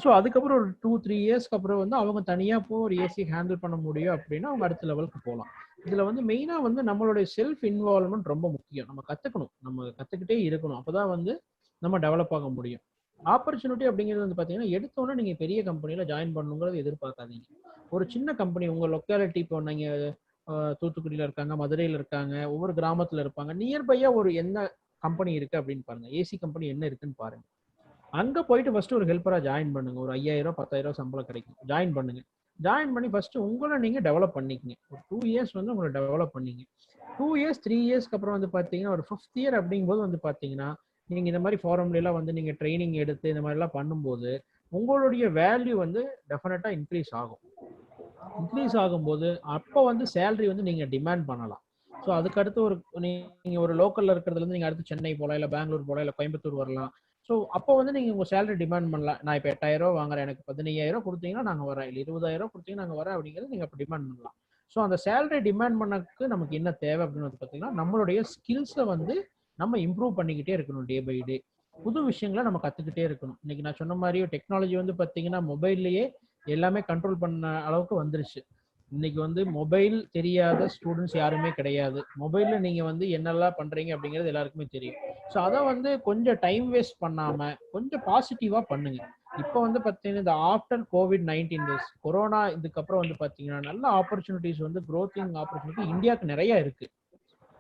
ஸோ அதுக்கப்புறம் ஒரு 2-3 இயர்ஸ்க்கு அப்புறம் வந்து அவங்க தனியா போய் ஒரு ஏசி ஹேண்டில் பண்ண முடியும் அப்படின்னா அவங்க அடுத்த லெவலுக்கு போகலாம். இதுல வந்து மெயினா வந்து நம்மளுடைய செல்ஃப் இன்வால்வ்மெண்ட் ரொம்ப முக்கியம். நம்ம கத்துக்கணும், நம்ம கத்துக்கிட்டே இருக்கணும். அப்பதான் வந்து நம்ம டெவலப் ஆக முடியும். ஆப்பர்ச்சுனிட்டி அப்படிங்கிறது வந்து பாத்தீங்கன்னா எடுத்தோன்னே நீங்க பெரிய கம்பெனில ஜாயின் பண்ணுங்கிறது எதிர்பார்க்காதீங்க. ஒரு சின்ன கம்பெனி உங்க லொக்காலிட்டி, இப்போ நீங்க தூத்துக்குடியில இருக்காங்க, மதுரையில இருக்காங்க, ஒவ்வொரு கிராமத்துல இருப்பாங்க, நியர்பையா ஒரு என்ன கம்பெனி இருக்கு அப்படின்னு பாருங்க. ஏசி கம்பெனி என்ன இருக்குன்னு பாருங்க. அங்க போயிட்டு ஃபர்ஸ்ட் ஒரு ஹெல்ப்பரா ஜாயின் பண்ணுங்க. ஒரு 5000 10,000 சம்பளம் கிடைக்கும். ஜாயின் பண்ணுங்க. ஜாயின் பண்ணி ஃபர்ஸ்ட் உங்களை நீங்க டெவலப் பண்ணிக்கங்க. ஒரு 2 years வந்து உங்களை டெவலப் பண்ணீங்க. 2 years 3 yearsக்கு அப்புறம் வந்து பாத்தீங்கன்னா ஒரு 5th year அப்படிங்கும்போது வந்து பாத்தீங்கன்னா நீங்க இந்த மாதிரி ஃபாரம்ல எல்லாம் வந்து நீங்க ட்ரைனிங் எடுத்து இந்த மாதிரி எல்லாம் பண்ணும்போது உங்களுடைய வேல்யூ வந்து டெஃபினட்டா இன்க்ரீஸ் ஆகும். இன்க்ரீஸ் ஆகும்போது அப்போ வந்து சேலரி வந்து நீங்க டிமாண்ட் பண்ணலாம். ஸோ அதுக்கு அடுத்து நீங்க ஒரு லோக்கல்ல இருக்கிறதுல இருந்து நீங்க அடுத்து சென்னை போகலாம், இல்லை பெங்களூர் போகலாம், இல்லை கோயம்புத்தூர் வரலாம். ஸோ அப்போ வந்து நீங்க உங்க சேலரி டிமாண்ட் பண்ணலாம். நான் இப்போ 8,000 வாங்குறேன், எனக்கு 15,000 கொடுத்தீங்கன்னா நாங்க வரேன், இல்லை 20,000 கொடுத்தீங்கன்னா நாங்க வரேன் அப்படிங்கிறது நீங்க அப்போ டிமாண்ட் பண்ணலாம். ஸோ அந்த சேலரி டிமாண்ட் பண்ணக்கு நமக்கு என்ன தேவை அப்படின்னு வந்து பார்த்தீங்கன்னா, நம்மளுடைய ஸ்கில்ஸை வந்து நம்ம இம்ப்ரூவ் பண்ணிக்கிட்டே இருக்கணும். டே பை டே புது விஷயங்களை நம்ம கத்துக்கிட்டே இருக்கணும். இன்னைக்கு நான் சொன்ன மாதிரி டெக்னாலஜி வந்து பார்த்தீங்கன்னா மொபைல்லையே எல்லாமே கண்ட்ரோல் பண்ண அளவுக்கு வந்துருச்சு. இன்னைக்கு வந்து மொபைல் தெரியாத ஸ்டூடெண்ட்ஸ் யாருமே கிடையாது. மொபைல்ல நீங்க வந்து என்னெல்லாம் பண்றீங்க அப்படிங்கிறது எல்லாருக்குமே தெரியும். ஸோ அதை வந்து கொஞ்சம் டைம் வேஸ்ட் பண்ணாம கொஞ்சம் பாசிட்டிவா பண்ணுங்க. இப்போ வந்து பார்த்தீங்கன்னா இந்த ஆஃப்டர் COVID-19 கொரோனா இதுக்கப்புறம் வந்து பார்த்தீங்கன்னா நல்ல ஆப்பர்ச்சுனிட்டிஸ் வந்து க்ரோத்திங் ஆப்பர்ச்சுனிட்டி இந்தியாவுக்கு நிறைய இருக்கு.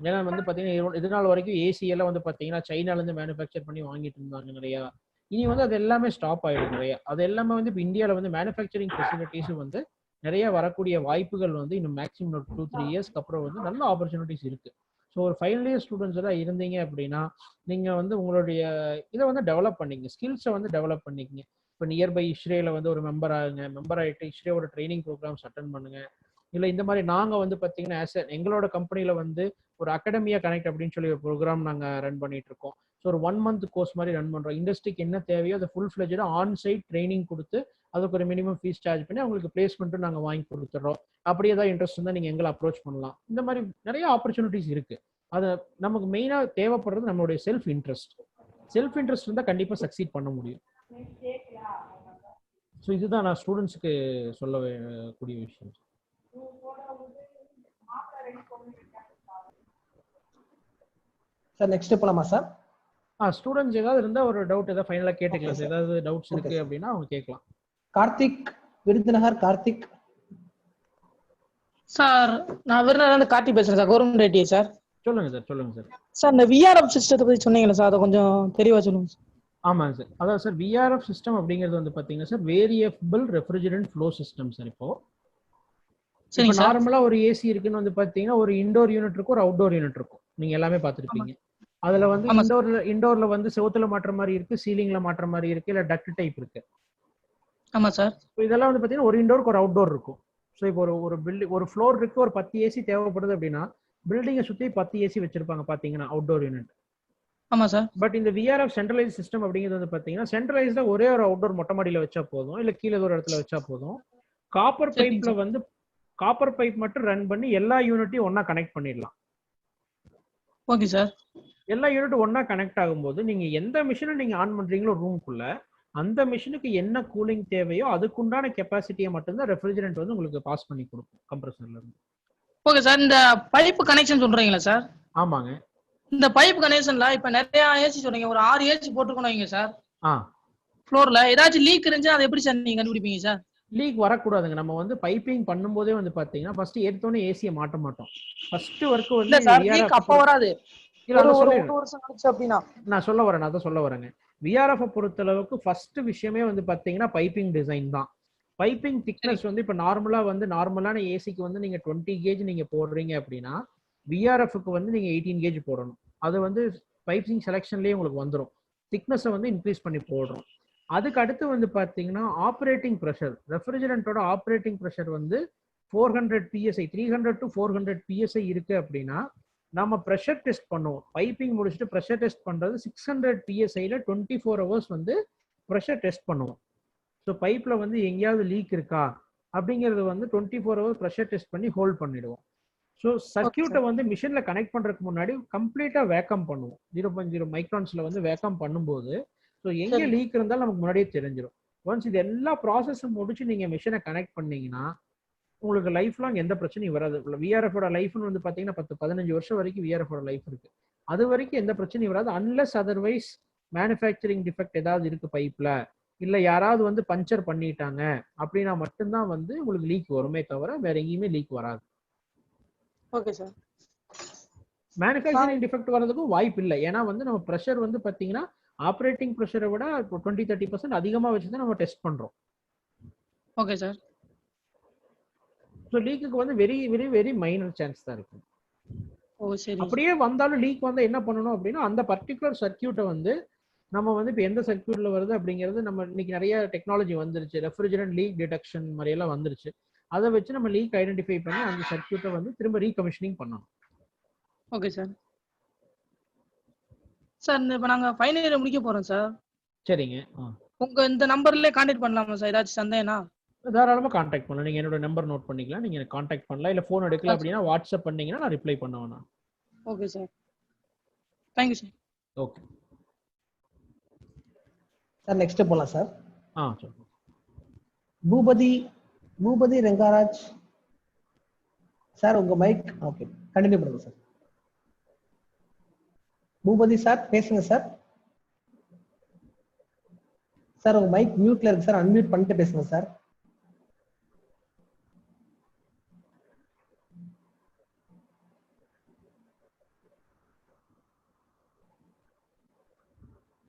ஏன்னா வந்து பார்த்தீங்கன்னா இது நாள் வரைக்கும் ஏசி எல்லாம் வந்து பார்த்தீங்கன்னா சைனாலேருந்து மேனுஃபேக்சர் பண்ணி வாங்கிட்டு இருந்தாங்க நிறையா. இனி வந்து அது எல்லாமே ஸ்டாப் ஆயிடும் நிறைய. அது எல்லாமே வந்து இப்போ இந்தியாவில் வந்து மேனுஃபேக்சரிங் ஃபெசிலிட்டிஸும் வந்து நிறைய வரக்கூடிய வாய்ப்புகள் வந்து இன்னும் மேக்ஸிமம் ஒரு 2-3 இயர்ஸ்க்கு அப்புறம் வந்து நல்ல ஆப்பர்ச்சுனிட்டிஸ் இருக்கு. ஸோ ஒரு ஃபைனல் இயர் ஸ்டூடெண்ட்ஸ் எல்லாம் இருந்தீங்க அப்படின்னா நீங்க வந்து உங்களுடைய இதை வந்து டெவலப் பண்ணிங்க, ஸ்கில்ஸை வந்து டெவலப் பண்ணிக்கங்க. இப்போ நியர்பை இஸ்ரேல வந்து ஒரு மெம்பர் ஆகுங்க, மெம்பர் ஆகிட்டு இஸ்ரேவோட ட்ரைனிங் ப்ரோக்ராம்ஸ் அட்டன் பண்ணுங்க. இல்லை இந்த மாதிரி நாங்கள் வந்து பார்த்தீங்கன்னா எங்களோட கம்பெனியில் வந்து ஒரு அகாடமியா கனெக்ட் அப்படின்னு சொல்லி ஒரு ப்ரோக்ராம் நாங்கள் ரன் பண்ணிட்டு இருக்கோம். ஸோ ஒரு 1 month கோர்ஸ் மாதிரி ரன் பண்ணுறோம். இண்டஸ்ட்ரிக்கு என்ன தேவையோ அதை ஃபுல் ஃப்ளெஜ்டாக ஆன் சைட் ட்ரைனிங் கொடுத்து அதுக்கு ஒரு மினிமம் ஃபீஸ் சார்ஜ் பண்ணி அவங்களுக்கு பிளேஸ்மெண்ட்டும் நாங்கள் வாங்கி கொடுத்துட்றோம். அப்படி ஏதாவது இன்ட்ரெஸ்ட் இருந்தால் நீங்கள் எங்களை அப்ரோச் பண்ணலாம். இந்த மாதிரி நிறைய ஆப்பர்ச்சுனிட்டிஸ் இருக்கு. அது நமக்கு மெயினாக தேவைப்படுறது நம்மளுடைய செல்ஃப் இன்ட்ரெஸ்ட். செல்ஃப் இன்ட்ரெஸ்ட் இருந்தால் கண்டிப்பாக சக்சீட் பண்ண முடியும். ஸோ இதுதான் நான் ஸ்டூடெண்ட்ஸுக்கு சொல்லக்கூடிய விஷயம். சார் நெக்ஸ்ட் போலாமா சார்? ஸ்டூடெண்ட்ஸ் ஏதாவது இருந்தா ஒரு டவுட் ஏதாவது ஃபைனலா கேட்டுக்கலாம் சார். ஏதாவது டவுட்ஸ் இருக்கு அப்படின்னா அவங்க கேட்கலாம். கார்த்திக், விருதுநகர் கார்த்திக். சார் நான் விருதுநகர்ல கார்த்திக் பேசுறேன் சார், கவர்மெண்ட் ஐடி சார். சொல்லுங்க சார். சொல்லுங்க சார். சார் இந்த விஆர்எஃப் சிஸ்டத்தை பத்தி சொன்னீங்களா சார், அதை கொஞ்சம் தெளிவா சொல்லுங்க சார். ஆமாங்க சார். அதாவது சார் விஆர்எஃப் சிஸ்டம் அப்படிங்கிறது வந்து பாத்தீங்கன்னா sir variable refrigerant flow system sir. இப்போ நார்மலா ஒரு ஏசி இருக்குன்னு வந்து பாத்தீங்கன்னா ஒரு இன்டோர் யூனிட் இருக்கும், ஒரு அவுட்டோர் யூனிட் இருக்கும். நீங்க எல்லாமே பாத்துருப்பீங்க. அதுல வந்து இன்டோர்ல வந்து செவுத்துல மாற்ற மாதிரி இருக்கு, சீலிங்ல மாற்ற மாதிரி இருக்கு, இல்ல டக்ட் டைப் இருக்கு. ஆமா சார். இதெல்லாம் வந்து பாத்தீங்கன்னா ஒரு இன்டோருக்கு ஒரு அவுட்டோர் இருக்கும். ஸோ இப்போ ஒரு பில்டிங் ஒரு ஃப்ளோர் இருக்கு, ஒரு 10 ஏசி தேவைப்படுது அப்படின்னா பில்டிங்கை சுத்தி 10 ஏசி வச்சிருப்பாங்க பாத்தீங்கன்னா அவுட்டோர் யூனிட். ஆமா சார். பட் இந்த விஆர்எஃப் சென்ட்ரலைஸ் சிஸ்டம் அப்படிங்கிறது வந்து பாத்தீங்கன்னா சென்ட்ரலைஸ்டா ஒரே ஒரு அவுட்டோர் மொட்டை மாடியில வச்சா போதும், இல்ல கீழே ஒரு இடத்துல வச்சா போதும். காப்பர் பைப்ல வந்து காப்பர் பைப் மட்டும் ரன் பண்ணி எல்லா யூனிட்டையும் ஒன்னா கனெக்ட் பண்ணிடலாம். Okay sir. எல்லா யூனிட்டும் ஒன்னா கனெக்ட் ஆகும்போது நீங்க எந்த மிஷினை நீங்க ஆன் பண்றீங்களோ ரூமுக்குள்ள அந்த மிஷினுக்கு என்ன கூலிங் தேவையோ அதுக்குண்டான கெப்பாசிட்டியை மட்டும்தான் ரெஃப்ரிஜரண்ட் வந்து உங்களுக்கு பாஸ் பண்ணி கொடுக்கும் கம்ப்ரஸர்ல இருந்து. Okay sir. இந்த பைப் கனெக்ஷன் சொல்றீங்களா சார்? ஆமாங்க. இந்த பைப் கனெக்ஷன்ல இப்ப நிறைய ஏசி சொல்றீங்க, ஒரு 6 ஏசி போட்டுக்கணும் சார். ஃப்ளோர்ல ஏதாச்சும் லீக் இருந்துச்சு அதை எப்படி சார் நீங்க கண்டுபிடிப்பீங்க சார்? லீக் வரக்கூடாதுங்க. நம்ம வந்து பைப்பிங் பண்ணும்போதே வந்து பாத்தீங்கன்னா ஃபர்ஸ்ட் எடுத்தோனே ஏசியை மாட்ட மாட்டோம். ஃபர்ஸ்ட் வர்க் வந்து அப்ப வராது. நான் சொல்ல வரேன், அதான் சொல்ல வரேங்க. விஆர்எஃப் பொறுத்த அளவுக்கு ஃபர்ஸ்ட் விஷயமே வந்து பாத்தீங்கன்னா பைப்பிங் டிசைன் தான். பைப்பிங் திக்னஸ் வந்து இப்ப நார்மலான ஏசிக்கு வந்து நீங்க 20 கேஜ் நீங்க போடுறீங்க அப்படின்னா விஆர்எஃப்க்கு வந்து நீங்க 18 கேஜ் போடணும். அது வந்து பைப்பிங் செலெக்ஷன்லயே உங்களுக்கு வந்துடும். திக்னஸை வந்து இன்க்ரீஸ் பண்ணி போடுறோம். அதுக்கு அடுத்து வந்து பாத்தீங்கன்னா ஆப்ரேட்டிங் ப்ரெஷர், ரெஃப்ரிஜரண்டோட ஆப்ரேட்டிங் ப்ரெஷர் வந்து 400 PSI 300 to 400 PSI இருக்கு அப்படின்னா நம்ம ப்ரெஷர் டெஸ்ட் பண்ணுவோம். பைப்பிங் முடிச்சுட்டு ப்ரெஷர் டெஸ்ட் பண்றது 600 PSIல 24 hours வந்து ப்ரெஷர் டெஸ்ட் பண்ணுவோம். ஸோ பைப்ல வந்து எங்கேயாவது லீக் இருக்கா அப்படிங்கிறது வந்து 24 hours ப்ரெஷர் டெஸ்ட் பண்ணி ஹோல்ட் பண்ணிடுவோம். ஸோ சர்க்கியூட்டை வந்து மிஷின்ல கனெக்ட் பண்றதுக்கு முன்னாடி கம்ப்ளீட்டா வேக்கம் பண்ணுவோம். 0.0 மைக்ரான்ஸ்ல வந்து வேக்கம் பண்ணும்போது ஸோ எங்க லீக் இருந்தாலும் நமக்கு முன்னாடியே தெரிஞ்சிடும். ஒன்ஸ் இது எல்லா ப்ராசஸும் முடிச்சு நீங்க மிஷினை கனெக்ட் பண்ணீங்கன்னா உங்களுக்கு லைஃப் லாங் எந்த பிரச்சனையும் வராது. விஆர்எஃபோட லைஃப்னு வந்து பாத்தீங்கன்னா 10-15 வருஷம் வரைக்கும் விஆர்எஃபோட லைஃப் இருக்கு. அது வரைக்கும் எந்த பிரச்சனையும் வராது. அன்லெஸ் அதர்வைஸ் மேனுஃபேக்சரிங் டிஃபெக்ட் ஏதாவது இருக்கு பைப்ல, இல்ல யாராவது வந்து பஞ்சர் பண்ணிட்டாங்க அப்படின்னா மட்டும்தான் வந்து உங்களுக்கு லீக் வருமே தவிர வேற எங்கேயுமே லீக் வராது. Okay sir. மேனுஃபேக்சரிங் டிஃபெக்ட் வரதுக்கும் வாய்ப்பு இல்லை. ஏன்னா வந்து நம்ம ப்ரெஷர் வந்து பாத்தீங்கன்னா ஆப்ரேட்டிங் ப்ரெஷரை விட 20-30% அதிகமா வச்சுதான் நம்ம டெஸ்ட் பண்றோம். Okay sir. ஸோ லீக்குக்கு வந்து very very very minor chance தான் இருக்கு. அப்படியே வந்தாலும் லீக் வந்தா என்ன பண்ணணும் அப்படின்னா அந்த பர்டிகுலர் சர்க்கியூட்டை வந்து நம்ம வந்து இப்போ எந்த சர்க்கியூட்ல வருது அப்படிங்கிறது நம்ம இன்னைக்கு நிறைய டெக்னாலஜி வந்துருச்சு. ரெஃப்ரிஜரண்ட் லீக் டிடெக்ஷன் மாதிரி எல்லாம் வந்துருச்சு. அதை வச்சு நம்ம லீக் ஐடென்டிஃபை பண்ணி அந்த சர்க்கியூட்டை வந்து திரும்ப ரீகமிஷனிங் பண்ணணும். Okay sir. சார் இப்போ நாங்க ஃபைனல் இயர் முடிக்க போறோம் சார். சரிங்க. உங்க இந்த நம்பர்லயே கான்டாக்ட் பண்ணலாமா சார் ஏதாச்சும் சந்தேகம்னா? தாராளமா கான்டாக்ட் பண்ணலாம். நீங்க என்னோட நம்பர் நோட் பண்ணிக்கலாம். நீங்க எனக்கு கான்டாக்ட் பண்ணலாம். இல்ல ஃபோன் எடுக்கல அப்படின்னா வாட்ஸ்அப் பண்ணீங்கன்னா நான் ரிப்ளை பண்ணுவேன் நான். Okay sir. Thank you sir. Okay sir next போலாம் சார். சொல்லுங்க. பூபதி ரெங்காராஜ் சார் உங்க மைக் ஓகே கண்டினியூ பண்ணுங்க சார். பூபதி சார் பேசுங்க சார். சார் உங்க மைக் மியூட்ல இருக்கு சார், அன்மியூட் பண்ணிட்டு பேசுங்க sir.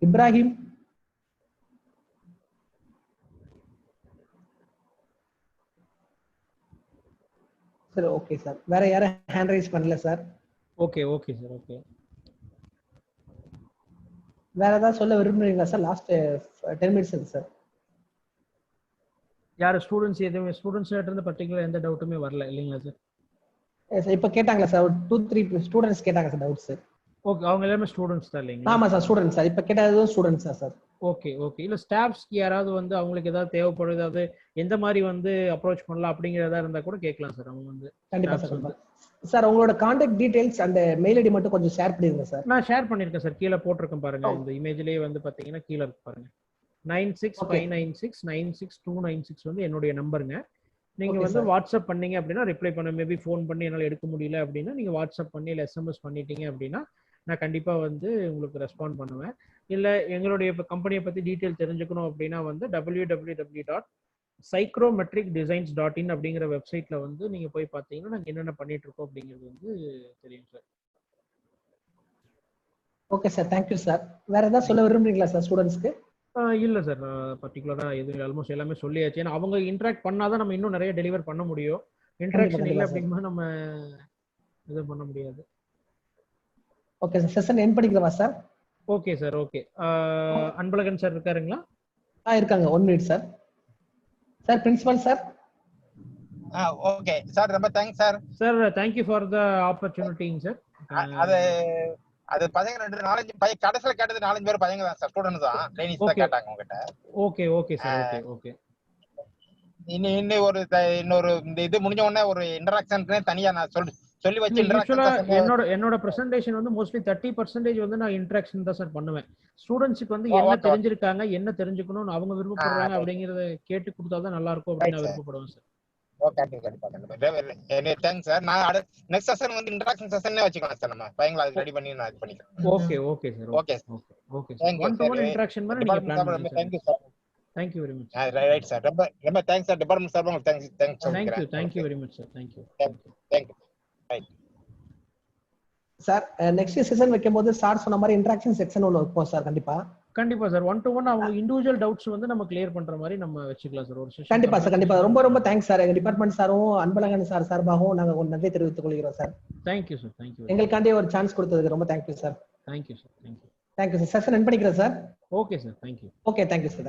Ibrahim sir. Okay sir, வேற யாரும் ஹேண்ட் ரைஸ் பண்ணல sir. Okay okay sir. Okay, வேற ஏதாவது சொல்ல விரும்புறீங்களா சார்? லாஸ்ட் 10 மினிட்ஸ் இருக்கு சார். யார் ஸ்டூடெண்ட்ஸ் எதுவும் ஸ்டூடெண்ட்ஸ்ல இருந்து பர்టిక్యులர் எந்த டவுட்டுமே வரல இல்லீங்களா சார்? இப்ப கேட்டாங்களா சார்? 2-3 ஸ்டூடெண்ட்ஸ் கேட்டாங்க சார் டவுட்ஸ். ஓகே, அவங்க எல்லாமே ஸ்டூடெண்ட்ஸ் தான் இல்லீங்களா? ஆமா சார் ஸ்டூடெண்ட்ஸ் சார். இப்ப கேட்டது ஸ்டூடெண்ட்ஸ் சார். Okay okay. இல்ல ஸ்டாஃப்ஸ்க்கு யாராவது வந்து அவங்களுக்கு ஏதாவது தேவைப்படுது, ஏதாவது எந்த மாதிரி வந்து அப்ரோச் பண்ணலாம் அப்படிங்கறதா இருந்தா கூட கேட்கலாம் சார். அவங்க வந்து கண்டிப்பா சார். சார் உங்களோட contact details and mail ID மட்டும் கொஞ்சம் ஷேர் பண்ணிருங்க சார். நான் ஷேர் பண்ணிருக்கேன் சார், கீழ போட்டுருக்கேன் பாருங்க. இந்த இமேஜ்லயே வந்து பாத்தீங்கன்னா கீழ இருக்கு பாருங்க. 9659696296 வந்து என்னுடைய நம்பருங்க. நீங்க வந்து வாட்ஸ்அப் பண்ணீங்க அப்படின்னா ரிப்ளை பண்ண, மேபி ஃபோன் பண்ணி என்னால எடுக்க முடியல அப்படின்னா நீங்க வாட்ஸ்அப் பண்ணி இல்ல எஸ்எம்எஸ் பண்ணிட்டீங்க அப்படின்னா நான் கண்டிப்பா வந்து உங்களுக்கு ரெஸ்பாண்ட் பண்ணுவேன். இல்ல எங்களுடைய கம்பெனியை பத்தி டீடைல் தெரிஞ்சுக்கணும் அப்படின்னா வந்து www.psychrometricdesigns.in அப்படிங்கிற வெப்சைட்ல வந்து நீங்க போய் பாத்தீங்கன்னா நாங்க என்னென்ன பண்ணிட்டு இருக்கோம் அப்படிங்கிறது வந்து தெரியும் sir. Okay sir, thank you sir. வேற ஏதாவது சொல்ல விரும்புறீங்களா சார் ஸ்டூடெண்ட்ஸ்க்கு? இல்ல சார், பர்டிகுலரா எதுவும் ஆல்மோஸ்ட் எல்லாமே சொல்லியாச்சு. ஏன்னா அவங்க இன்டராக்ட் பண்ணாதான் நம்ம இன்னும் நிறைய டெலிவர் பண்ண முடியும். இன்டராக்ஷன் இல்லை அப்படிங்கும்போது நம்ம எதுவும் பண்ண முடியாது. ஓகே சார், செஷன் எண்ட் பண்ணிக்கலாமா sir? Okay sir. Okay, Anbazhagan sir இருக்காருங்களா? இருக்காங்க. 1 minute sir. Sir principal sir. Okay sir, ரொம்ப thanks sir. Sir thank you for the ஆப்பர்ச்சுனிட்டிங்க சார். அது பசங்க 4-5 பையன் கடைசில கேட்டது 4-5 பேர் பசங்க தான் சார், ஸ்டூடண்ட்ஸ் தான், ட்ரெயினிஸ் தான் கேட்டாங்க உங்ககிட்ட. Okay okay sir. Okay okay. இன்னொரு இந்த இது முடிஞ்ச உடனே ஒரு இன்டராக்ஷனுக்கு தனியா நான் சொல்லி வச்சு என்னோட பிரசன்டேஷன் வந்து மோஸ்ட்லி 30% வந்து நான் இன்டராக்ஷன் தான் சார் பண்ணுவேன். ஸ்டூடெண்ட்ஸ்க்கு வந்து என்ன தெரிஞ்சிருக்காங்க, என்ன தெரிஞ்சுக்கணும்னு அவங்க விருப்பப்படுறாங்க அப்படிங்கறத கேட்டு கொடுத்தாதான் நல்லா இருக்கும் அப்படின்னு நான் விருப்பப்படுவேன் சார். ஓகே, கண்டிப்பா. Thanks sir. நான் நெக்ஸ்ட் செஷன் வந்து இன்டராக்ஷன் செஷனே வச்சுக்கலாம் சார். நம்ம பையங்கள அது ரெடி பண்ணி நான் இது பண்ணிக்கிறேன். Okay okay sir. Okay okay. One to one interaction மாதிரி நீங்க பிளான் பண்ணுங்க. Thank you sir. Thank you very much. Right sir. ரொம்ப thanks sir. Department sir, thanks. Thank you very much sir. Thank you. Right. Sir next session வைக்கும்போது sir சொன்ன மாதிரி interaction section ஒன்னு வைப்போம் sir. கண்டிப்பா சார். 1-to-1 அவங்க individual doubts வந்து நம்ம கிளியர் பண்ற மாதிரி நம்ம வச்சுக்கலாம் சார் ஒரு செஷன். கண்டிப்பா சார், கண்டிப்பா. ரொம்ப தேங்க்ஸ் சார். எங்க டிபார்ட்மெண்ட் சாரும் அன்பழகன் சார் சார்பாகவும் நாங்க ஒரு நன்றி தெரிவித்துக் கொள்கிறோம் sir. Thank you sir. Thank you. எங்களுக்காண்டி ஒரு சான்ஸ் கொடுத்ததுக்கு ரொம்ப thank you sir. Thank you sir. Thank you sir. Session end பண்ணிக்கிறேன் sir. Okay sir. Thank you. Okay, thank you sir.